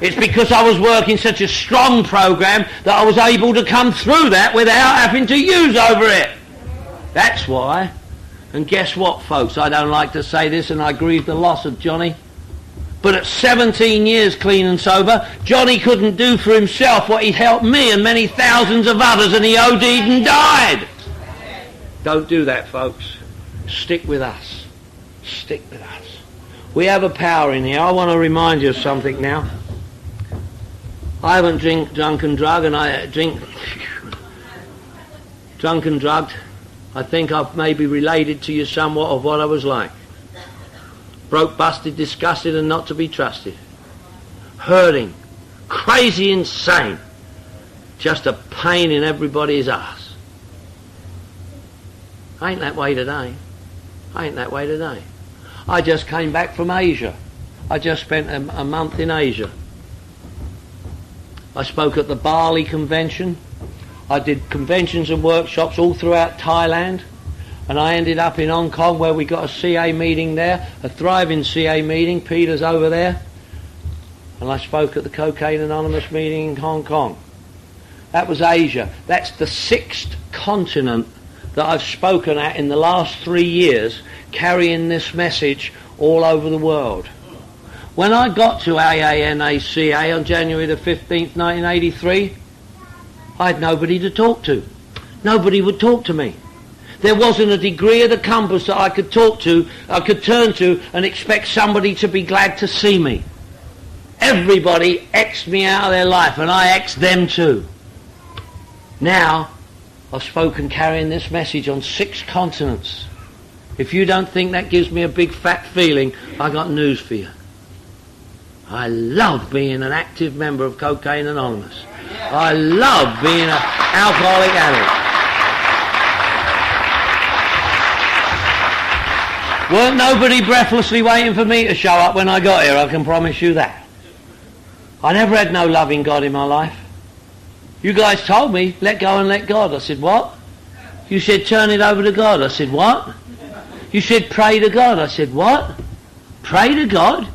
It's because I was working such a strong program that I was able to come through that without having to use over it. That's why. And guess what, folks? I don't like to say this, and I grieve the loss of Johnny. But at 17 years clean and sober, Johnny couldn't do for himself what he'd helped me and many thousands of others, and he OD'd and died. Don't do that, folks. Stick with us. Stick with us. We have a power in here. I want to remind you of something now. I haven't drunk and drugged, and I drink drunk and drugged. I think I've maybe related to you somewhat of what I was like. Broke, busted, disgusted, and not to be trusted. Hurting. Crazy, insane. Just a pain in everybody's ass. I ain't that way today. I ain't that way today. I just came back from Asia. I just spent a month in Asia. I spoke at the Bali Convention. I did conventions and workshops all throughout Thailand. And I ended up in Hong Kong where we got a CA meeting there, a thriving CA meeting. Peter's over there. And I spoke at the Cocaine Anonymous meeting in Hong Kong. That was Asia. That's the 6th continent that I've spoken at in the last 3 years, carrying this message all over the world. When I got to AANACA on January the 15th, 1983, I had nobody to talk to. Nobody would talk to me. There wasn't a degree of the compass that I could talk to, I could turn to and expect somebody to be glad to see me. Everybody X'd me out of their life, and I X'd them too. Now, I've spoken carrying this message on 6 continents. If you don't think that gives me a big fat feeling, I got news for you. I love being an active member of Cocaine Anonymous. I love being an alcoholic addict. Weren't nobody breathlessly waiting for me to show up when I got here, I can promise you that. I never had no loving God in my life. You guys told me, let go and let God. I said, what? You said, turn it over to God. I said, what? You said, pray to God. I said, what? Pray to God?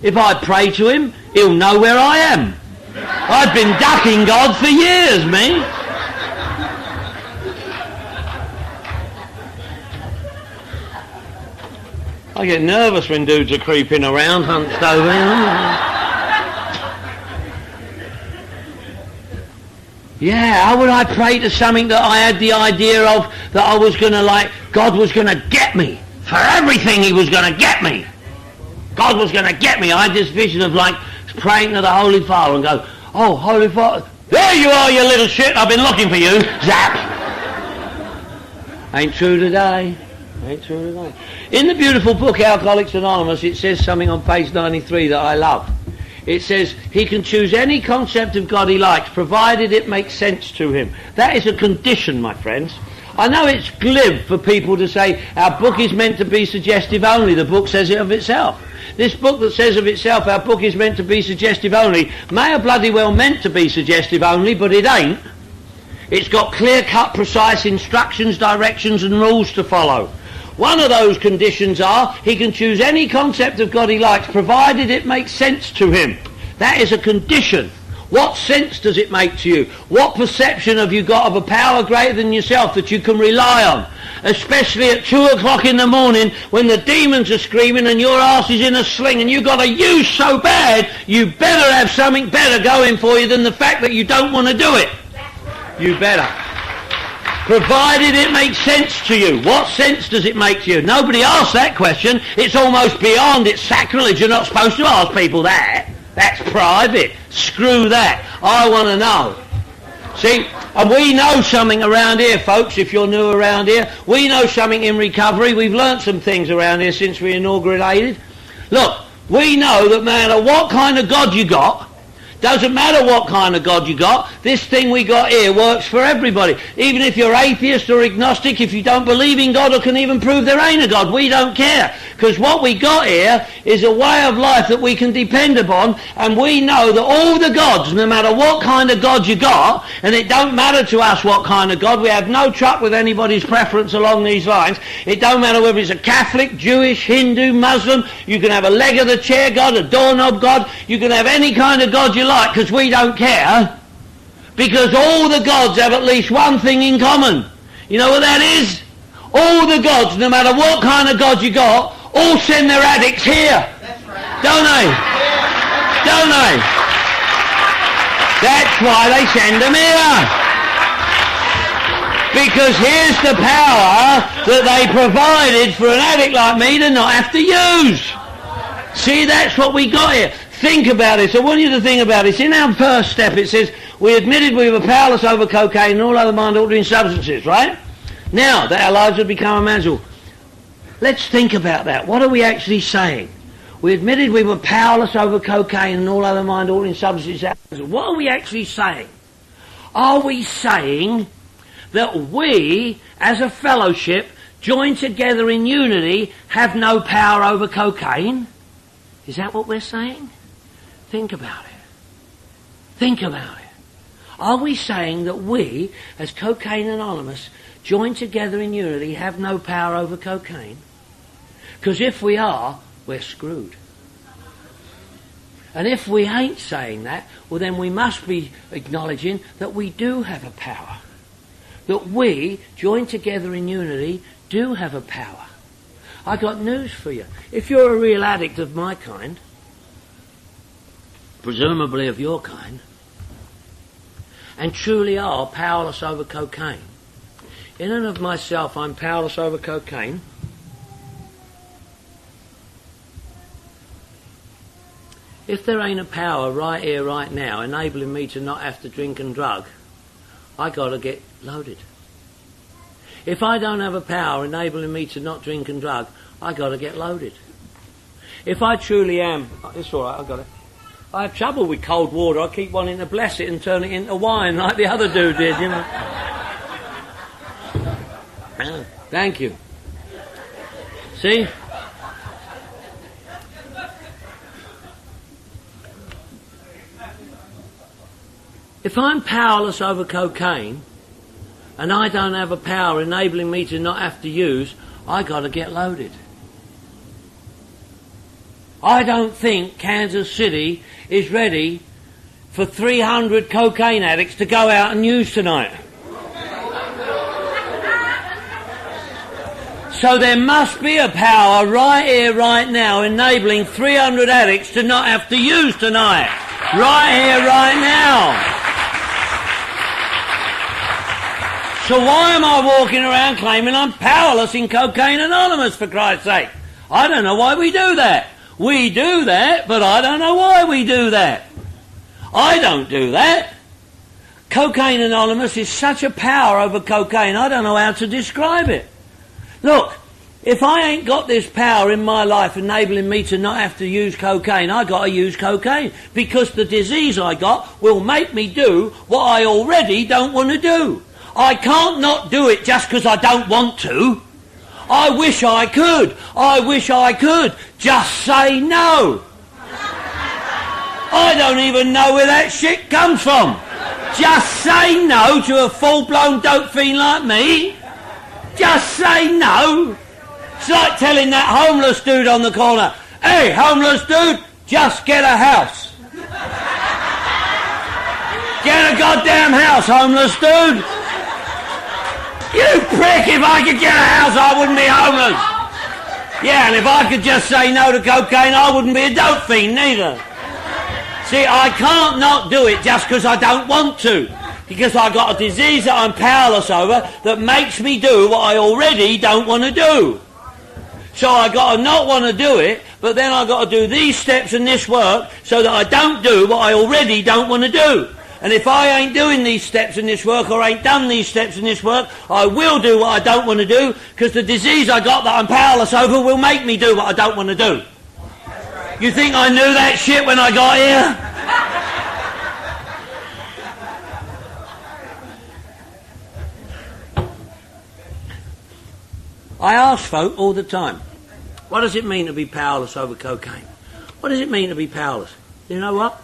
If I pray to him, he'll know where I am. I've been ducking God for years, me. I get nervous when dudes are creeping around, hunched over. Yeah, how would I pray to something that I had the idea of that I was going to God was going to get me. For everything he was going to get me. God was going to get me. I had this vision of praying to the Holy Father and go, oh, Holy Father, there you are, you little shit, I've been looking for you. Zap. Ain't true today. Ain't true today. In the beautiful book Alcoholics Anonymous, it says something on page 93 that I love. It says, he can choose any concept of God he likes, provided it makes sense to him. That is a condition, my friends. I know it's glib for people to say, our book is meant to be suggestive only. The book says it of itself. This book that says of itself, our book is meant to be suggestive only, may have bloody well meant to be suggestive only, but it ain't. It's got clear-cut, precise instructions, directions and rules to follow. One of those conditions are, he can choose any concept of God he likes, provided it makes sense to him. That is a condition. What sense does it make to you? What perception have you got of a power greater than yourself that you can rely on? Especially at 2 o'clock in the morning when the demons are screaming and your ass is in a sling and you've got to use so bad, you better have something better going for you than the fact that you don't want to do it. You better. Provided it makes sense to you. What sense does it make to you? Nobody asks that question. It's almost beyond. It's sacrilege. You're not supposed to ask people that. That's private. Screw that. I want to know. See, and we know something around here, folks, if you're new around here. We know something in recovery. We've learnt some things around here since we inaugurated. Look, we know that no matter what kind of God you got, doesn't matter what kind of God you got, this thing we got here works for everybody. Even if you're atheist or agnostic, if you don't believe in God or can even prove there ain't a God, we don't care. Because what we got here is a way of life that we can depend upon, and we know that all the gods, no matter what kind of God you got, and it don't matter to us what kind of God, we have no truck with anybody's preference along these lines. It don't matter whether it's a Catholic, Jewish, Hindu, Muslim, you can have a leg of the chair God, a doorknob God, you can have any kind of God you like, because we don't care. Because all the gods have at least one thing in common. You know what that is? All the gods, no matter what kind of God you got, all send their addicts here. Don't they? Don't they? That's why they send them here. Because here's the power that they provided for an addict like me to not have to use. See, that's what we got here. Think about it. So I want you to think about it. In our first step it says, we admitted we were powerless over cocaine and all other mind-altering substances, right? Now that our lives have become manageable. Let's think about that. What are we actually saying? We admitted we were powerless over cocaine and all other mind-altering substances. What are we actually saying? Are we saying that we, as a fellowship, joined together in unity, have no power over cocaine? Is that what we're saying? Think about it. Think about it. Are we saying that we, as Cocaine Anonymous, joined together in unity, have no power over cocaine? Because if we are, we're screwed. And if we ain't saying that, well then we must be acknowledging that we do have a power. That we, joined together in unity, do have a power. I got news for you. If you're a real addict of my kind, presumably of your kind, and truly are powerless over cocaine, in and of myself I'm powerless over cocaine, if there ain't a power right here, right now, enabling me to not have to drink and drug, I got to get loaded. If I don't have a power enabling me to not drink and drug, I got to get loaded. If I truly am, it's all right, I got it. I have trouble with cold water. I keep wanting to bless it and turn it into wine like the other dude did, you know. Thank you. See? If I'm powerless over cocaine and I don't have a power enabling me to not have to use, I got to get loaded. I don't think Kansas City is ready for 300 cocaine addicts to go out and use tonight. So there must be a power right here, right now, enabling 300 addicts to not have to use tonight. Right here, right now. So why am I walking around claiming I'm powerless in Cocaine Anonymous, for Christ's sake? I don't know why we do that. We do that, but I don't know why we do that. I don't do that. Cocaine Anonymous is such a power over cocaine, I don't know how to describe it. Look, if I ain't got this power in my life enabling me to not have to use cocaine, I got to use cocaine, because the disease I got will make me do what I already don't want to do. I can't not do it just because I don't want to. I wish I could. I wish I could. Just say no. I don't even know where that shit comes from. Just say no to a full-blown dope fiend like me. Just say no. It's like telling that homeless dude on the corner, hey, homeless dude, just get a house. Get a goddamn house, homeless dude. You prick, if I could get a house, I wouldn't be homeless. Yeah, and if I could just say no to cocaine, I wouldn't be a dope fiend neither. See, I can't not do it just because I don't want to. Because I've got a disease that I'm powerless over that makes me do what I already don't want to do. So I got to not want to do it, but then I got to do these steps and this work so that I don't do what I already don't want to do. And if I ain't doing these steps in this work, or ain't done these steps in this work, I will do what I don't want to do, because the disease I got that I'm powerless over will make me do what I don't want to do. You think I knew that shit when I got here? I ask folk all the time, what does it mean to be powerless over cocaine? What does it mean to be powerless? You know what?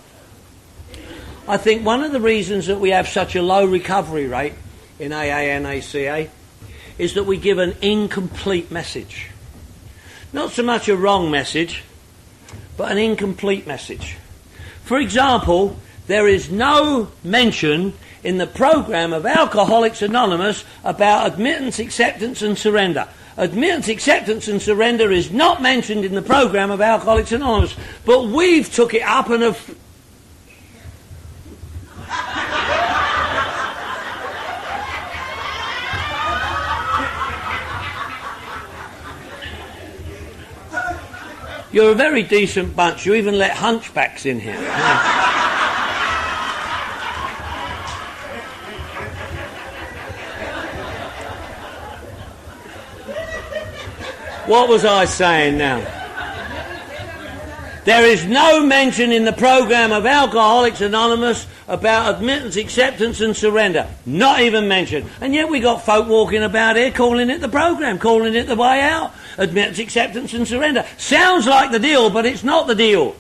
I think one of the reasons that we have such a low recovery rate in AA and ACA is that we give an incomplete message. Not so much a wrong message, but an incomplete message. For example, there is no mention in the program of Alcoholics Anonymous about admittance, acceptance and surrender. Admittance, acceptance and surrender is not mentioned in the program of Alcoholics Anonymous, but we've took it up and have... You're a very decent bunch. You even let hunchbacks in here. What was I saying now? There is no mention in the program of Alcoholics Anonymous about admittance, acceptance and surrender. Not even mentioned. And yet we got folk walking about here calling it the program, calling it the way out. Admittance, acceptance and surrender. Sounds like the deal, but it's not the deal.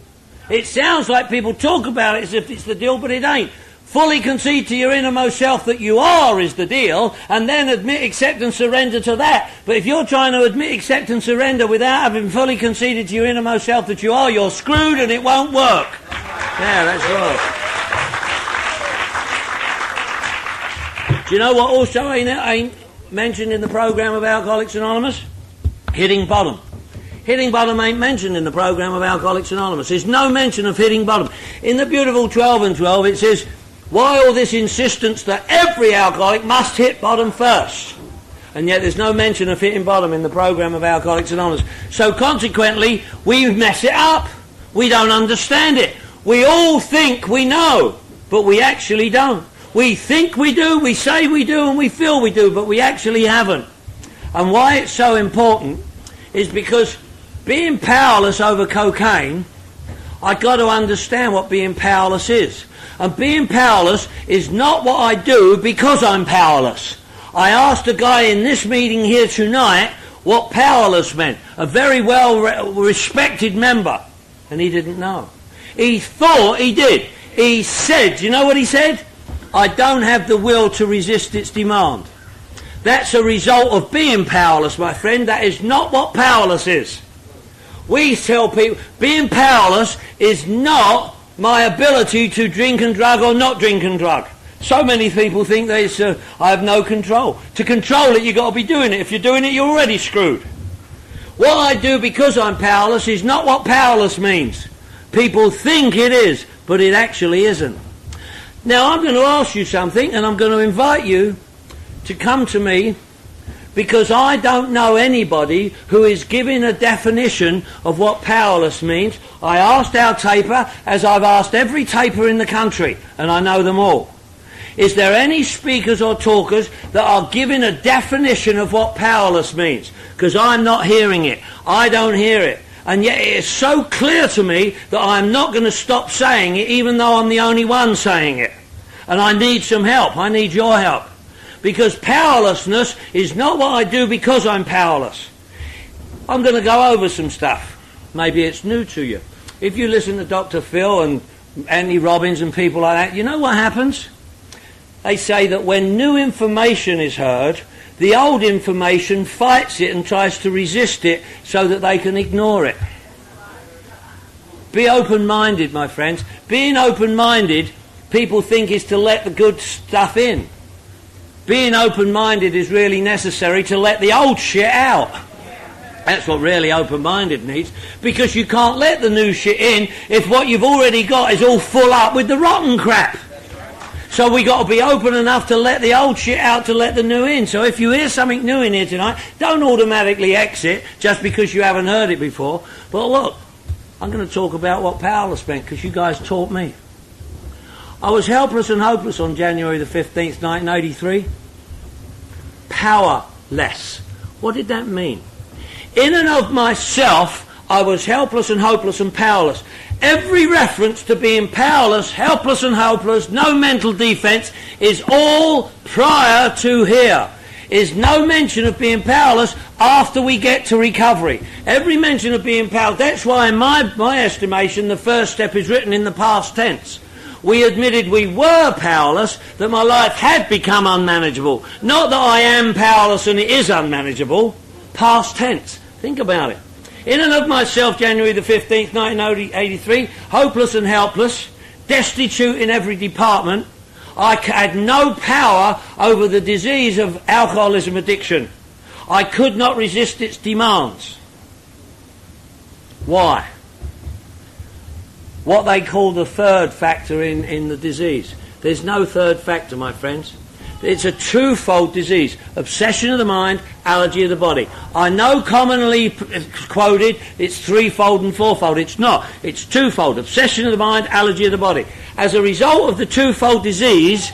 It sounds like people talk about it as if it's the deal, but it ain't. Fully concede to your innermost self that you are is the deal, and then admit, accept and surrender to that. But if you're trying to admit, accept and surrender without having fully conceded to your innermost self that you are, you're screwed and it won't work. Yeah, that's right. Do you know what also ain't mentioned in the program of Alcoholics Anonymous? Hitting bottom. Hitting bottom ain't mentioned in the program of Alcoholics Anonymous. There's no mention of hitting bottom. In the beautiful 12 and 12 it says, why all this insistence that every alcoholic must hit bottom first? And yet there's no mention of hitting bottom in the program of Alcoholics Anonymous. So consequently, we mess it up. We don't understand it. We all think we know, but we actually don't. We think we do, we say we do, and we feel we do, but we actually haven't. And why it's so important is because being powerless over cocaine, I've got to understand what being powerless is. And being powerless is not what I do because I'm powerless. I asked a guy in this meeting here tonight what powerless meant. A very well-respected member. And he didn't know. He thought he did. He said, do you know what he said? I don't have the will to resist its demand. That's a result of being powerless, my friend. That is not what powerless is. We tell people being powerless is not my ability to drink and drug or not drink and drug. So many people think that I have no control. To control it, you've got to be doing it. If you're doing it, you're already screwed. What I do because I'm powerless is not what powerless means. People think it is, but it actually isn't. Now, I'm going to ask you something, and I'm going to invite you to come to me, because I don't know anybody who is giving a definition of what powerless means. I asked our taper, as I've asked every taper in the country, and I know them all. Is there any speakers or talkers that are giving a definition of what powerless means? Because I'm not hearing it. I don't hear it. And yet it is so clear to me that I'm not going to stop saying it, even though I'm the only one saying it. And I need some help. I need your help. Because powerlessness is not what I do because I'm powerless. I'm going to go over some stuff. Maybe it's new to you. If you listen to Dr. Phil and Anthony Robbins and people like that, you know what happens? They say that when new information is heard, the old information fights it and tries to resist it so that they can ignore it. Be open-minded, my friends. Being open-minded, people think, is to let the good stuff in. Being open-minded is really necessary to let the old shit out. That's what really open-minded needs, because you can't let the new shit in if what you've already got is all full up with the rotten crap. So we got to be open enough to let the old shit out, to let the new in. So if you hear something new in here tonight, don't automatically exit just because you haven't heard it before. But look, I'm going to talk about what powerless meant, because you guys taught me. I was helpless and hopeless on January the 15th, 1983. Powerless. What did that mean? In and of myself, I was helpless and hopeless and powerless. Every reference to being powerless, helpless and hopeless, no mental defense, is all prior to here. Is no mention of being powerless after we get to recovery. Every mention of being powerless, that's why in my estimation the first step is written in the past tense. We admitted we were powerless, that my life had become unmanageable. Not that I am powerless and it is unmanageable. Past tense. Think about it. In and of myself, January the 15th, 1983, hopeless and helpless, destitute in every department. I had no power over the disease of alcoholism addiction. I could not resist its demands. Why? What they call the third factor in the disease. There's no third factor, my friends. It's a twofold disease. Obsession of the mind, allergy of the body. I know commonly quoted it's threefold and fourfold. It's not. It's twofold. Obsession of the mind, allergy of the body. As a result of the twofold disease,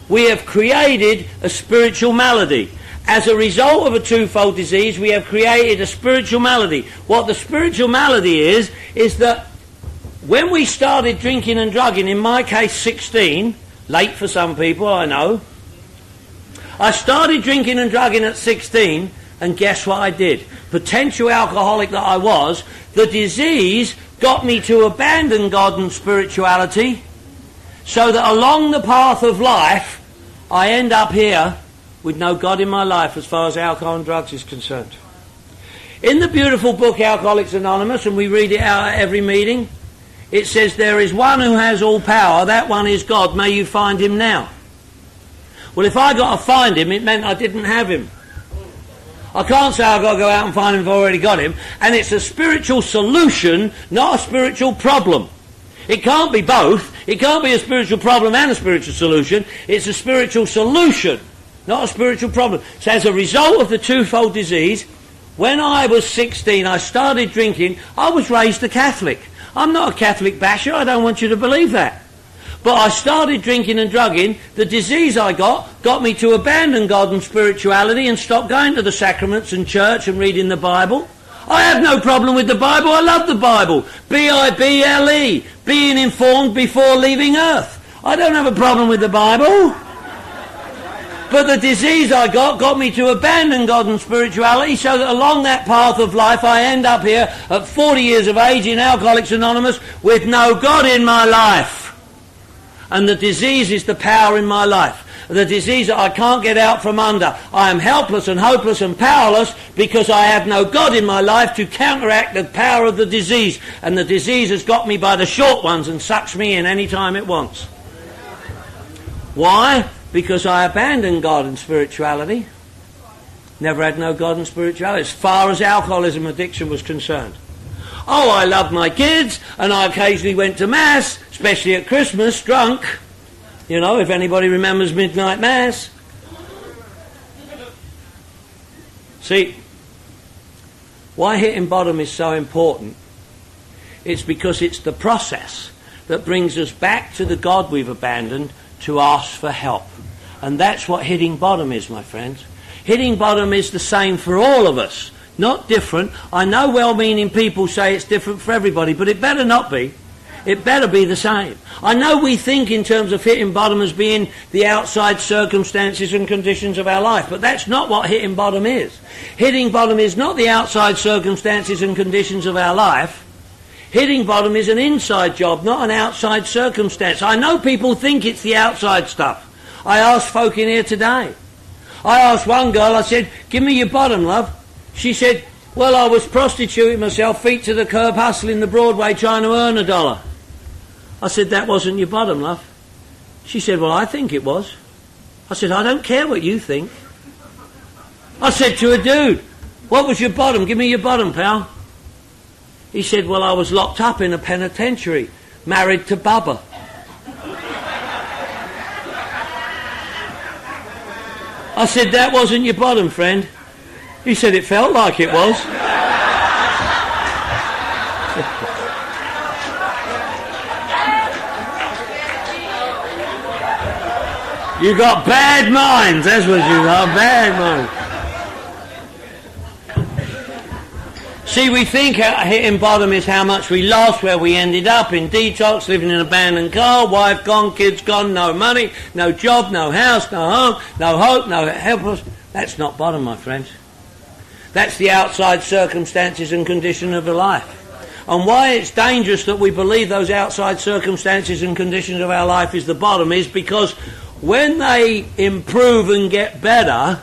we have created a spiritual malady. As a result of a twofold disease, we have created a spiritual malady. What the spiritual malady is that when we started drinking and drugging, in my case 16, late for some people, I know, I started drinking and drugging at 16, and guess what I did? Potential alcoholic that I was, the disease got me to abandon God and spirituality, so that along the path of life, I end up here with no God in my life as far as alcohol and drugs is concerned. In the beautiful book Alcoholics Anonymous, and we read it out at every meeting, it says, there is one who has all power, that one is God, may you find him now. Well, if I got to find him, it meant I didn't have him. I can't say I've got to go out and find him if I've already got him. And it's a spiritual solution, not a spiritual problem. It can't be both. It can't be a spiritual problem and a spiritual solution. It's a spiritual solution, not a spiritual problem. So as a result of the twofold disease, when I was 16, I started drinking. I was raised a Catholic. I'm not a Catholic basher. I don't want you to believe that. But I started drinking and drugging. The disease I got me to abandon God and spirituality and stop going to the sacraments and church and reading the Bible. I have no problem with the Bible. I love the Bible. B-I-B-L-E. Being informed before leaving earth. I don't have a problem with the Bible. But the disease I got me to abandon God and spirituality, so that along that path of life I end up here at 40 years of age in Alcoholics Anonymous with no God in my life. And the disease is the power in my life. The disease that I can't get out from under. I am helpless and hopeless and powerless because I have no God in my life to counteract the power of the disease. And the disease has got me by the short ones and sucks me in any time it wants. Why? Because I abandoned God and spirituality. Never had no God and spirituality as far as alcoholism addiction was concerned. Oh, I loved my kids, and I occasionally went to Mass, especially at Christmas, drunk. You know, if anybody remembers midnight Mass. See, why hitting bottom is so important, it's because it's the process that brings us back to the God we've abandoned to ask for help. And that's what hitting bottom is, my friends. Hitting bottom is the same for all of us. Not different. I know well-meaning people say it's different for everybody, but it better not be. It better be the same. I know we think in terms of hitting bottom as being the outside circumstances and conditions of our life, but that's not what hitting bottom is. Hitting bottom is not the outside circumstances and conditions of our life. Hitting bottom is an inside job, not an outside circumstance. I know people think it's the outside stuff. I asked folk in here today. I asked one girl, I said, give me your bottom, love. She said, well, I was prostituting myself, feet to the curb, hustling the Broadway, trying to earn $1. I said, that wasn't your bottom, love. She said, well, I think it was. I said, I don't care what you think. I said to a dude, what was your bottom? Give me your bottom, pal. He said, well, I was locked up in a penitentiary, married to Bubba. I said, that wasn't your bottom, friend. He said it felt like it was. You got bad minds, that's what you got, bad minds. See, we think hitting bottom is how much we lost, where we ended up in detox, living in an abandoned car, wife gone, kids gone, no money, no job, no house, no home, no hope, no helpless. That's not bottom, my friends. That's the outside circumstances and condition of the life. And why it's dangerous that we believe those outside circumstances and conditions of our life is the bottom is because when they improve and get better,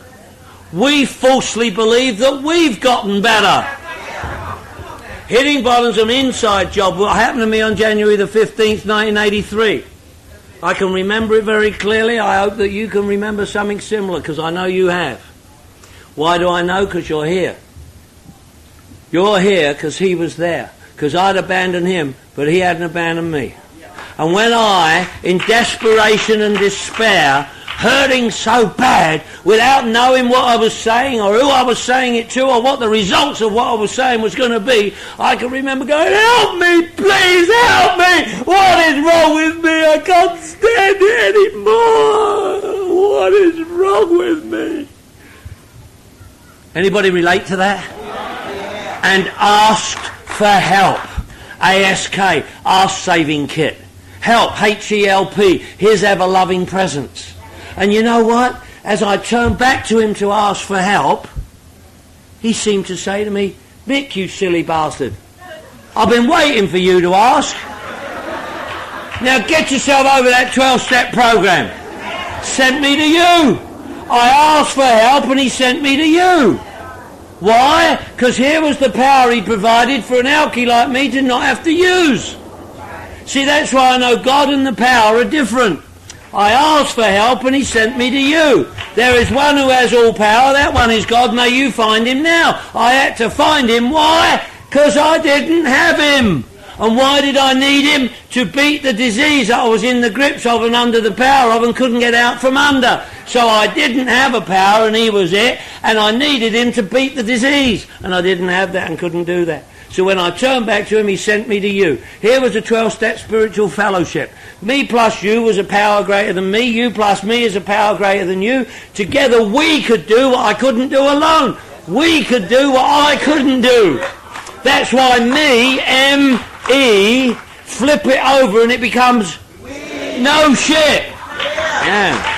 we falsely believe that we've gotten better. Hitting bottom's an inside job. What happened to me on January the 15th, 1983? I can remember it very clearly. I hope that you can remember something similar, because I know you have. Why do I know? Because you're here. You're here because he was there. Because I'd abandoned him, but he hadn't abandoned me. And when I, in desperation and despair, hurting so bad, without knowing what I was saying or who I was saying it to or what the results of what I was saying was going to be, I can remember going, help me, please help me! What is wrong with me? I can't stand it anymore! What is wrong with me? Anybody relate to that? And asked for help. ASK, Ask Saving Kit. Help, H-E-L-P, his ever-loving presence. And you know what? As I turned back to him to ask for help, he seemed to say to me, Mick, you silly bastard, I've been waiting for you to ask. Now get yourself over that 12-step program. Sent me to you. I asked for help and he sent me to you. Why? Because here was the power he provided for an alky like me to not have to use. See, that's why I know God and the power are different. I asked for help and he sent me to you. There is one who has all power. That one is God. May you find him now. I had to find him. Why? Because I didn't have him. And why did I need him? To beat the disease that I was in the grips of and under the power of and couldn't get out from under. So I didn't have a power and he was it. And I needed him to beat the disease. And I didn't have that and couldn't do that. So when I turned back to him, he sent me to you. Here was a 12-step spiritual fellowship. Me plus you was a power greater than me. You plus me is a power greater than you. Together we could do what I couldn't do alone. We could do what I couldn't do. That's why me, M-E, flip it over and it becomes no shit. Yeah.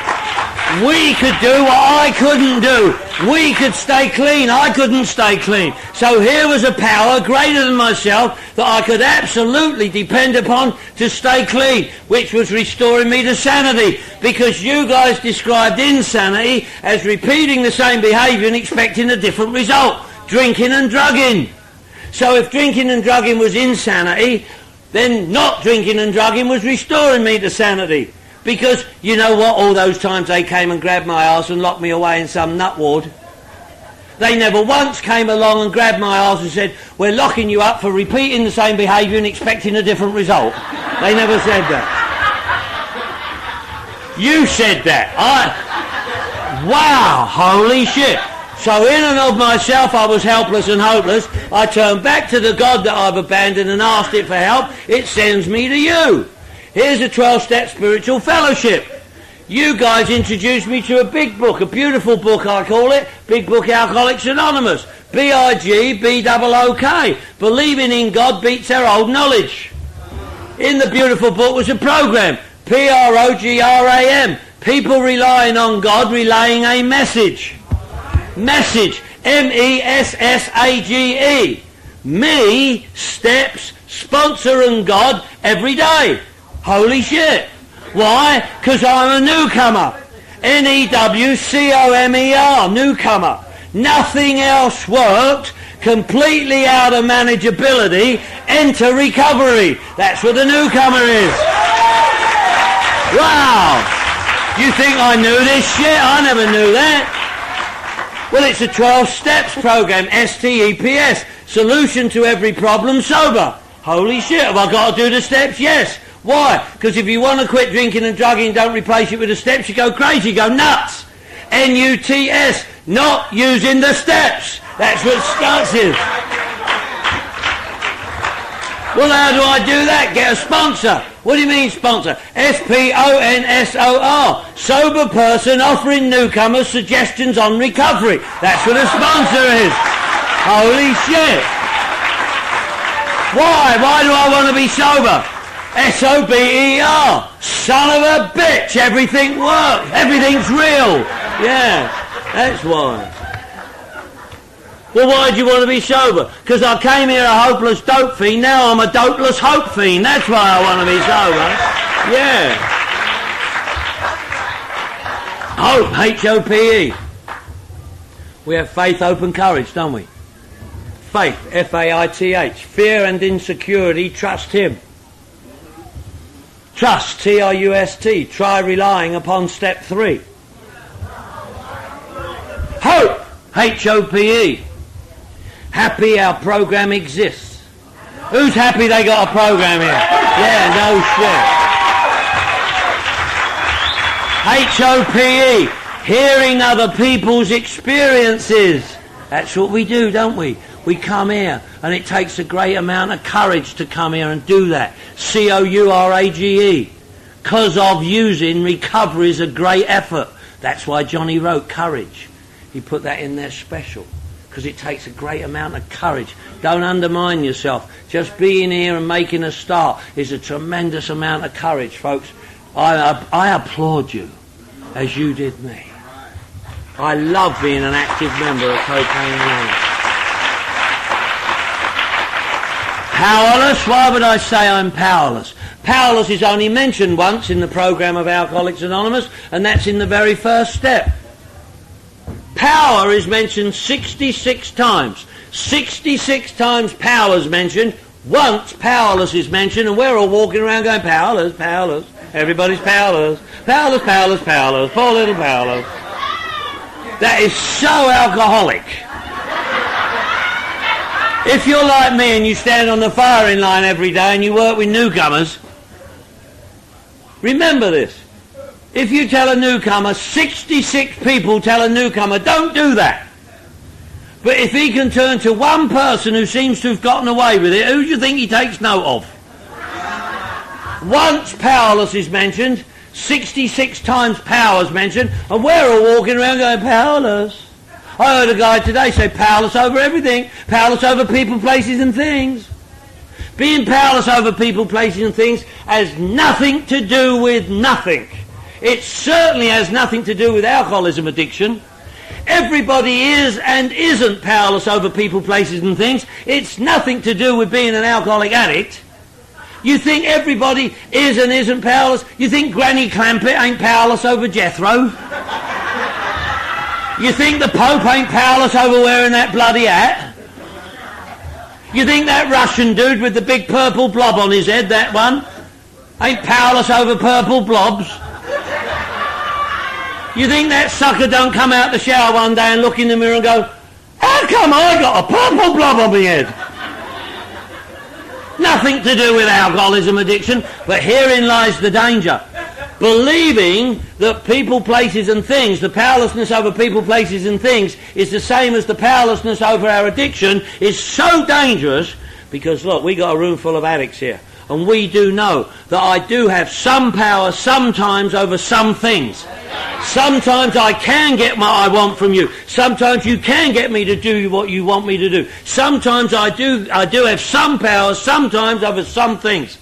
We could do what I couldn't do. We could stay clean. I couldn't stay clean. So here was a power greater than myself that I could absolutely depend upon to stay clean, which was restoring me to sanity. Because you guys described insanity as repeating the same behaviour and expecting a different result. Drinking and drugging. So if drinking and drugging was insanity, then not drinking and drugging was restoring me to sanity. Because, you know what, all those times they came and grabbed my arse and locked me away in some nut ward, they never once came along and grabbed my arse and said, we're locking you up for repeating the same behaviour and expecting a different result. They never said that. You said that. Wow, holy shit. So in and of myself I was helpless and hopeless. I turned back to the God that I've abandoned and asked it for help. It sends me to you. Here's a 12-step spiritual fellowship. You guys introduced me to a big book, a beautiful book I call it, Big Book Alcoholics Anonymous. B-I-G-B-O-O-K. Believing in God beats our old knowledge. In the beautiful book was a program, P-R-O-G-R-A-M. People relying on God, relaying a message. Message. M-E-S-S-A-G-E. Me, steps, sponsor and God every day. Holy shit. Why? Because I'm a newcomer. N-E-W-C-O-M-E-R. Newcomer. Nothing else worked. Completely out of manageability. Enter recovery. That's what the newcomer is. Wow. You think I knew this shit? I never knew that. Well, it's a 12 steps program. S-T-E-P-S. Solution to every problem sober. Holy shit. Have I got to do the steps? Yes. Why? Because if you want to quit drinking and drugging and don't replace it with the steps, you go crazy, you go nuts. N-U-T-S, not using the steps. That's what starts is. Well, how do I do that? Get a sponsor. What do you mean sponsor? S-P-O-N-S-O-R. Sober person offering newcomers suggestions on recovery. That's what a sponsor is. Holy shit. Why? Why do I want to be sober? S-O-B-E-R. Son of a bitch. Everything works. Everything's real. Yeah, that's why. Well, why do you want to be sober? Because I came here a hopeless dope fiend. Now I'm a dopeless hope fiend. That's why I want to be sober. Yeah. Hope. H-O-P-E. We have faith, hope and courage, don't we? Faith. F-A-I-T-H. Fear and insecurity. Trust him. Trust, T-R-U-S-T. Try relying upon step 3. Hope, H-O-P-E. Happy our program exists. Who's happy they got a program here? Yeah, no shit. H-O-P-E. Hearing other people's experiences. That's what we do, don't we? We come here, and it takes a great amount of courage to come here and do that. C-O-U-R-A-G-E. Because of using recovery is a great effort. That's why Johnny wrote courage. He put that in there special. Because it takes a great amount of courage. Don't undermine yourself. Just being here and making a start is a tremendous amount of courage, folks. I applaud you, as you did me. I love being an active member of Cocaine Anonymous. Powerless? Why would I say I'm powerless? Powerless is only mentioned once in the programme of Alcoholics Anonymous, and that's in the very first step. Power is mentioned 66 times. 66 times power is mentioned. Once powerless is mentioned, and we're all walking around going, powerless, powerless. Everybody's powerless. Powerless, powerless, powerless. Poor little powerless. That is so alcoholic. If you're like me and you stand on the firing line every day and you work with newcomers, remember this. If you tell a newcomer, 66 people tell a newcomer, don't do that. But if he can turn to one person who seems to have gotten away with it, who do you think he takes note of? Once powerless is mentioned, 66 times power is mentioned, and we're all walking around going, powerless. I heard a guy today say powerless over everything, powerless over people, places and things. Being powerless over people, places and things has nothing to do with nothing. It certainly has nothing to do with alcoholism addiction. Everybody is and isn't powerless over people, places and things. It's nothing to do with being an alcoholic addict. You think everybody is and isn't powerless? You think Granny Clampett ain't powerless over Jethro? You think the Pope ain't powerless over wearing that bloody hat? You think that Russian dude with the big purple blob on his head, that one, ain't powerless over purple blobs? You think that sucker don't come out the shower one day and look in the mirror and go, how come I got a purple blob on my head? Nothing to do with alcoholism addiction, but herein lies the danger. Believing that people, places and things, the powerlessness over people, places and things is the same as the powerlessness over our addiction is so dangerous because, look, we got a room full of addicts here. And we do know that I do have some power sometimes over some things. Sometimes I can get what I want from you. Sometimes you can get me to do what you want me to do. Sometimes I do have some power sometimes over some things.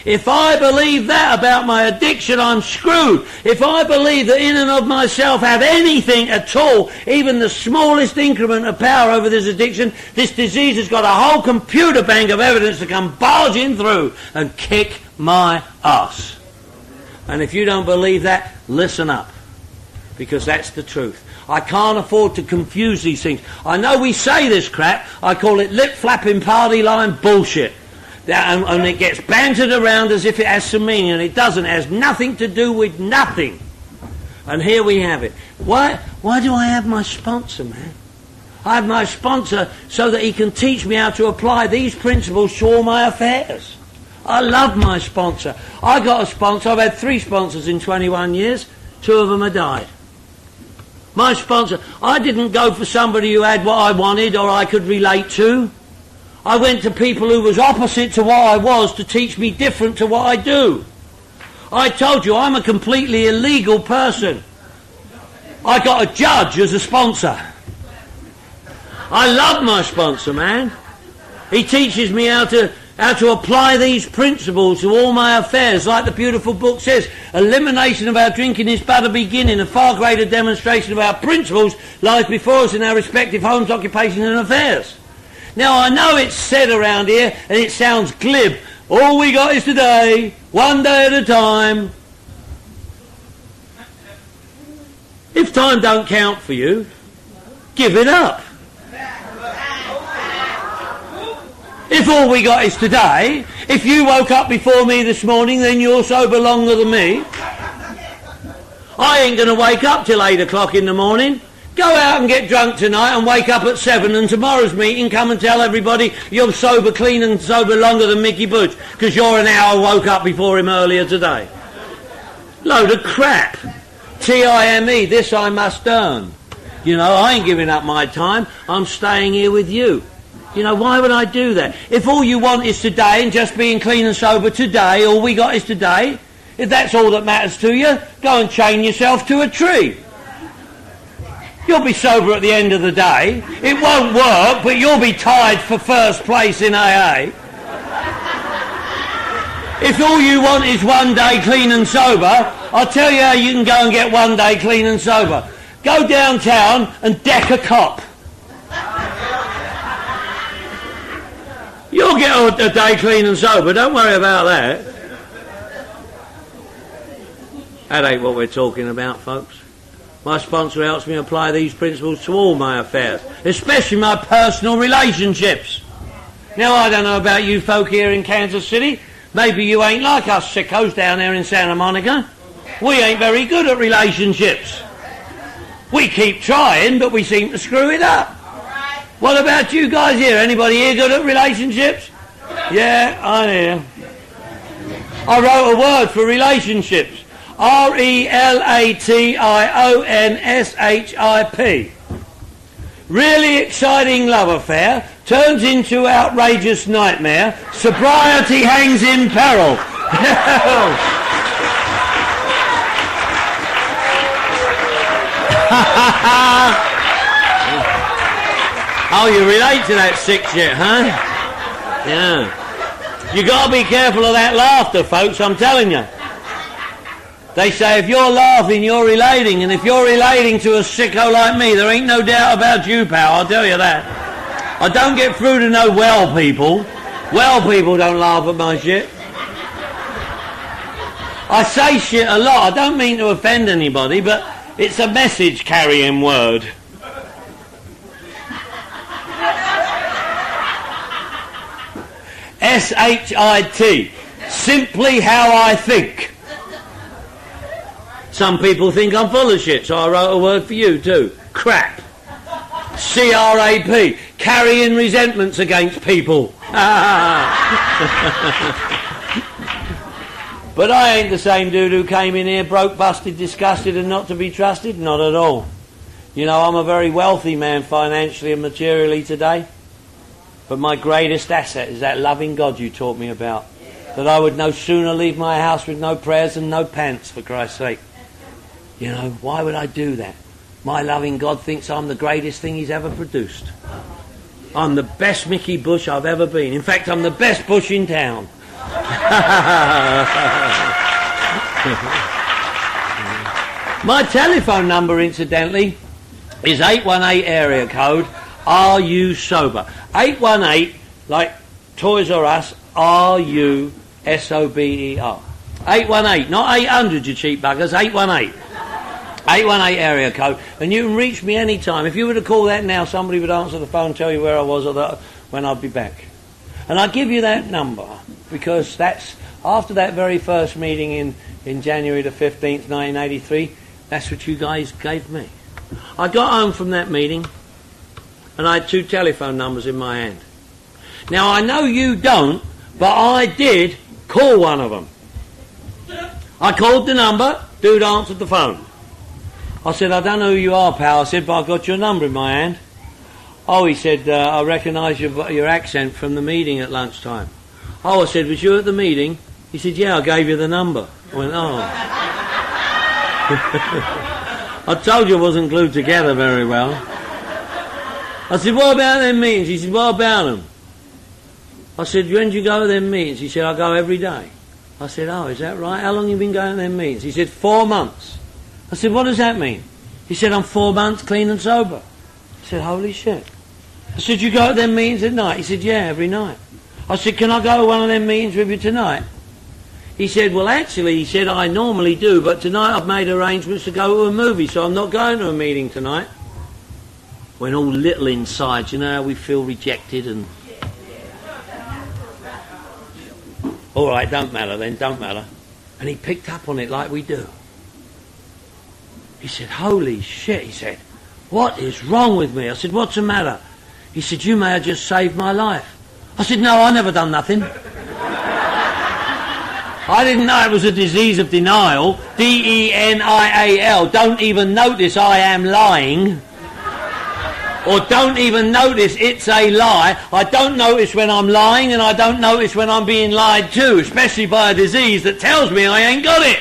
If I believe that about my addiction, I'm screwed. If I believe that in and of myself have anything at all, even the smallest increment of power over this addiction, this disease has got a whole computer bank of evidence to come barging through and kick my ass. And if you don't believe that, listen up, because that's the truth. I can't afford to confuse these things. I know we say this crap. I call it lip-flapping party line bullshit. And it gets bantered around as if it has some meaning, and it doesn't. It has nothing to do with nothing. And here we have it. Why do I have my sponsor, man? I have my sponsor so that he can teach me how to apply these principles to all my affairs. I love my sponsor. I got a sponsor. I've had 3 sponsors in 21 years. 2 of them have died. My sponsor. I didn't go for somebody who had what I wanted or I could relate to. I went to people who was opposite to what I was to teach me different to what I do. I told you I'm a completely illegal person. I got a judge as a sponsor. I love my sponsor, man. He teaches me how to apply these principles to all my affairs. Like the beautiful book says, elimination of our drinking is but a beginning. A far greater demonstration of our principles lies before us in our respective homes, occupations and affairs. Now, I know it's said around here, and it sounds glib. All we got is today, one day at a time. If time don't count for you, give it up. If all we got is today, if you woke up before me this morning, then you're sober longer than me. I ain't going to wake up till 8 o'clock in the morning. Go out and get drunk tonight and wake up at 7, and tomorrow's meeting come and tell everybody you're sober, clean and sober longer than Mickey Budge because you're an hour woke up before him earlier today. Load of crap. T-I-M-E, this I must earn. You know, I ain't giving up my time. I'm staying here with you. You know, why would I do that? If all you want is today and just being clean and sober today, all we got is today, if that's all that matters to you, go and chain yourself to a tree. You'll be sober at the end of the day. It won't work, but you'll be tied for first place in AA. If all you want is one day clean and sober, I'll tell you how you can go and get one day clean and sober. Go downtown and deck a cop. You'll get get a day clean and sober. Don't worry about that. That ain't what we're talking about, folks. My sponsor helps me apply these principles to all my affairs, especially my personal relationships. Now, I don't know about you folk here in Kansas City. Maybe you ain't like us sickos down there in Santa Monica. We ain't very good at relationships. We keep trying, but we seem to screw it up. What about you guys here? Anybody here good at relationships? Yeah, I hear. I wrote a word for relationships. RELATIONSHIP. Really exciting love affair turns into outrageous nightmare. Sobriety hangs in peril. Oh, you relate to that sick shit, huh? Yeah. You gotta be careful of that laughter, folks, I'm telling you. They say if you're laughing, you're relating, and if you're relating to a sicko like me, there ain't no doubt about you, pal, I'll tell you that. I don't get through to no well people. Well people don't laugh at my shit. I say shit a lot, I don't mean to offend anybody, but it's a message carrying word. SHIT. Simply how I think. Some people think I'm full of shit, so I wrote a word for you too. Crap. CRAP. Carrying resentments against people. But I ain't the same dude who came in here broke, busted, disgusted and not to be trusted. Not at all. You know, I'm a very wealthy man financially and materially today. But my greatest asset is that loving God you taught me about. That I would no sooner leave my house with no prayers and no pants, for Christ's sake. You know, why would I do that? My loving God thinks I'm the greatest thing he's ever produced. I'm the best Mickey Bush I've ever been. In fact, I'm the best Bush in town. My telephone number, incidentally, is 818 area code. Are you sober? 818, like Toys R Us, RUSOBER. 818, not 800, you cheap buggers, 818. 818 area code, and you can reach me any time. If you were to call that now, somebody would answer the phone and tell you where I was or when I'd be back. And I give you that number because that's after that very first meeting in January the 15th, 1983, that's what you guys gave me. I got home from that meeting and I had 2 telephone numbers in my hand. Now, I know you don't, but I did call one of them. I called the number, dude answered the phone. I said, I don't know who you are, pal. I said, but I've got your number in my hand. Oh, he said, I recognise your accent from the meeting at lunchtime. Oh, I said, was you at the meeting? He said, yeah, I gave you the number. I went, oh. I told you I wasn't glued together very well. I said, what about them meetings? He said, what about them? I said, when do you go to them meetings? He said, I go every day. I said, oh, is that right? How long have you been going to them meetings? He said, 4 months. I said, what does that mean? He said, I'm 4 months clean and sober. I said, holy shit. I said, you go to them meetings at night? He said, yeah, every night. I said, can I go to one of them meetings with you tonight? He said, well, actually, he said, I normally do, but tonight I've made arrangements to go to a movie, so I'm not going to a meeting tonight. When all little inside, you know how we feel rejected and... All right, don't matter then, don't matter. And he picked up on it like we do. He said, holy shit, he said, what is wrong with me? I said, what's the matter? He said, you may have just saved my life. I said, no, I never done nothing. I didn't know it was a disease of denial. D-E-N-I-A-L. Don't even notice I am lying. Or don't even notice it's a lie. I don't notice when I'm lying and I don't notice when I'm being lied to, especially by a disease that tells me I ain't got it.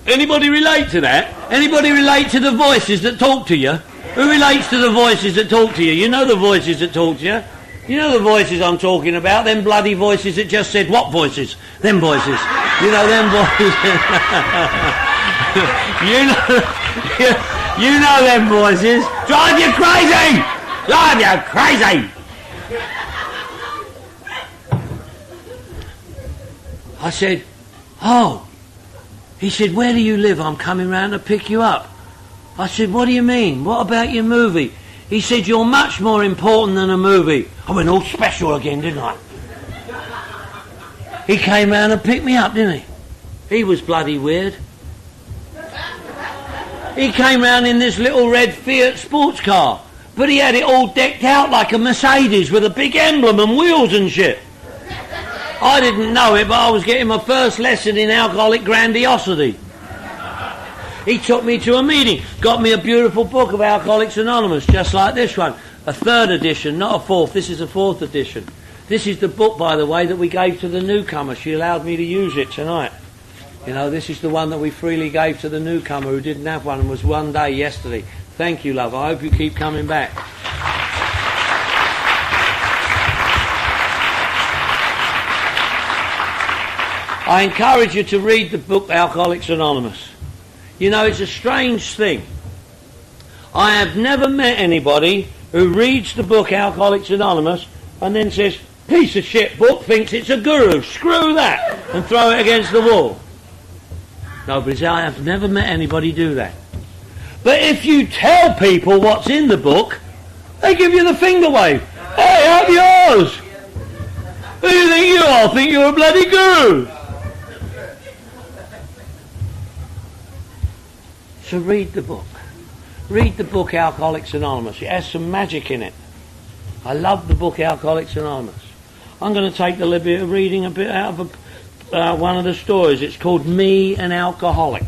Anybody relate to that? Anybody relate to the voices that talk to you? Who relates to the voices that talk to you? You know the voices that talk to you. You know the voices I'm talking about, them bloody voices that just said, what voices? Them voices. You know them voices. you know them voices. Drive you crazy! Drive you crazy! I said, oh. He said, where do you live? I'm coming round to pick you up. I said, what do you mean? What about your movie? He said, you're much more important than a movie. I went all special again, didn't I? He came round and picked me up, didn't he? He was bloody weird. He came round in this little red Fiat sports car, but he had it all decked out like a Mercedes with a big emblem and wheels and shit. I didn't know it, but I was getting my first lesson in alcoholic grandiosity. He took me to a meeting, got me a beautiful book of Alcoholics Anonymous, just like this one. A 3rd edition, not a 4th. This is a 4th edition. This is the book, by the way, that we gave to the newcomer. She allowed me to use it tonight. You know, this is the one that we freely gave to the newcomer who didn't have one and was one day yesterday. Thank you, love. I hope you keep coming back. I encourage you to read the book Alcoholics Anonymous. You know, it's a strange thing. I have never met anybody who reads the book Alcoholics Anonymous and then says, piece of shit book, thinks it's a guru, screw that, and throw it against the wall. Nobody says, I have never met anybody do that. But if you tell people what's in the book, they give you the finger wave. Hey, have yours. Who do you think you are? I think you're a bloody guru. So read the book. Read the book Alcoholics Anonymous. It has some magic in it. I love the book Alcoholics Anonymous. I'm going to take the liberty of reading a bit out of one of the stories. It's called Me, an Alcoholic.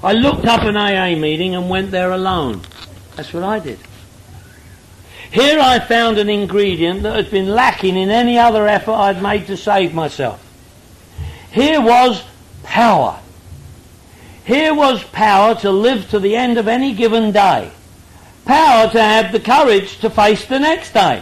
I looked up an AA meeting and went there alone. That's what I did. Here I found an ingredient that had been lacking in any other effort I'd made to save myself. Here was power. Here was power to live to the end of any given day. Power to have the courage to face the next day.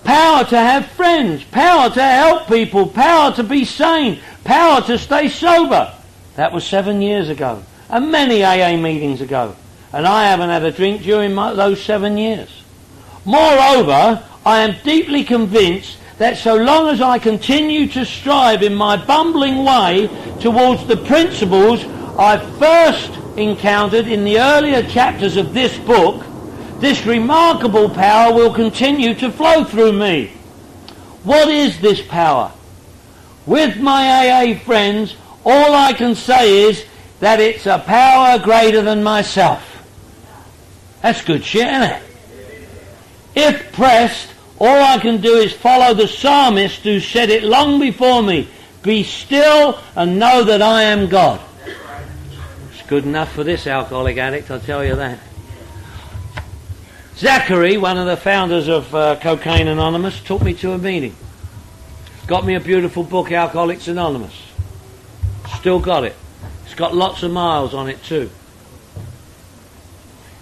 Power to have friends. Power to help people. Power to be sane. Power to stay sober. That was 7 years ago. And many AA meetings ago. And I haven't had a drink during those 7 years. Moreover, I am deeply convinced that so long as I continue to strive in my bumbling way towards the principles I first encountered in the earlier chapters of this book, this remarkable power will continue to flow through me. What is this power? With my AA friends, all I can say is that it's a power greater than myself. That's good shit, isn't it? If pressed, all I can do is follow the psalmist who said it long before me. Be still and know that I am God. It's good enough for this alcoholic addict, I'll tell you that. Zachary, one of the founders of Cocaine Anonymous, took me to a meeting. Got me a beautiful book, Alcoholics Anonymous. Still got it. It's got lots of miles on it too.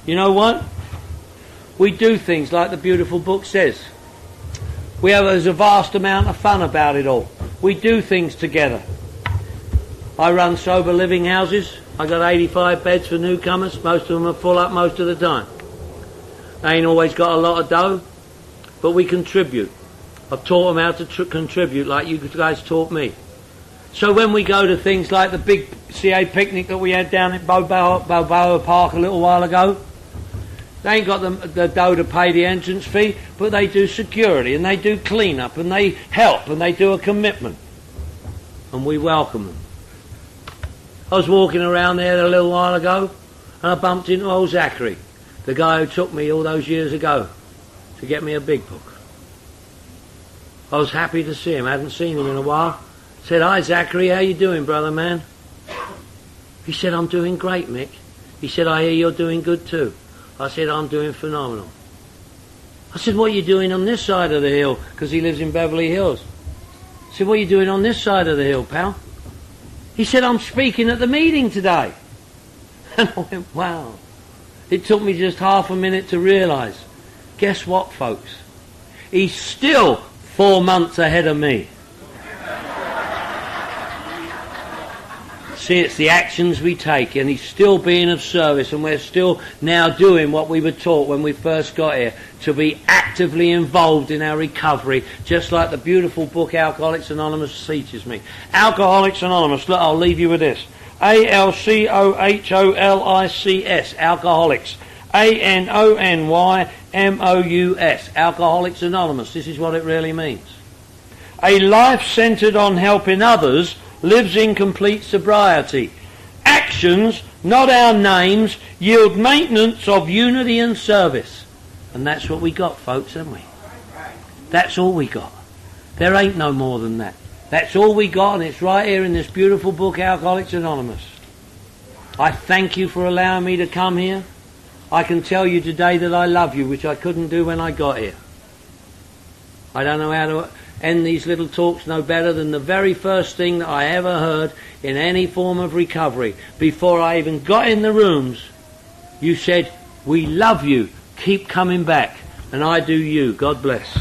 You know what? We do things like the beautiful book says. There's a vast amount of fun about it all. We do things together. I run sober living houses. I got 85 beds for newcomers. Most of them are full up most of the time. They ain't always got a lot of dough, but we contribute. I've taught them how to contribute like you guys taught me. So when we go to things like the big CA picnic that we had down at Balboa Park a little while ago, they ain't got the dough to pay the entrance fee, but they do security and they do clean up and they help and they do a commitment. And we welcome them. I was walking around there a little while ago and I bumped into old Zachary, the guy who took me all those years ago to get me a big book. I was happy to see him. I hadn't seen him in a while. Said, hi Zachary, how you doing, brother man? He said, I'm doing great, Mick. He said, I hear you're doing good too. I said, I'm doing phenomenal. I said, what are you doing on this side of the hill? Because he lives in Beverly Hills. I said, what are you doing on this side of the hill, pal? He said, I'm speaking at the meeting today. And I went, wow. It took me just half a minute to realise. Guess what, folks? He's still 4 months ahead of me. See, it's the actions we take, and he's still being of service, and we're still now doing what we were taught when we first got here, to be actively involved in our recovery, just like the beautiful book Alcoholics Anonymous teaches me. Alcoholics Anonymous, look, I'll leave you with this. ALCOHOLICS, Alcoholics. ANONYMOUS, Alcoholics Anonymous. This is what it really means. A life centered on helping others lives in complete sobriety. Actions, not our names, yield maintenance of unity and service. And that's what we got, folks, haven't we? That's all we got. There ain't no more than that. That's all we got, and it's right here in this beautiful book, Alcoholics Anonymous. I thank you for allowing me to come here. I can tell you today that I love you, which I couldn't do when I got here. I don't know how to end these little talks no better than the very first thing that I ever heard in any form of recovery. Before I even got in the rooms, you said, "We love you, keep coming back," and I do you. God bless.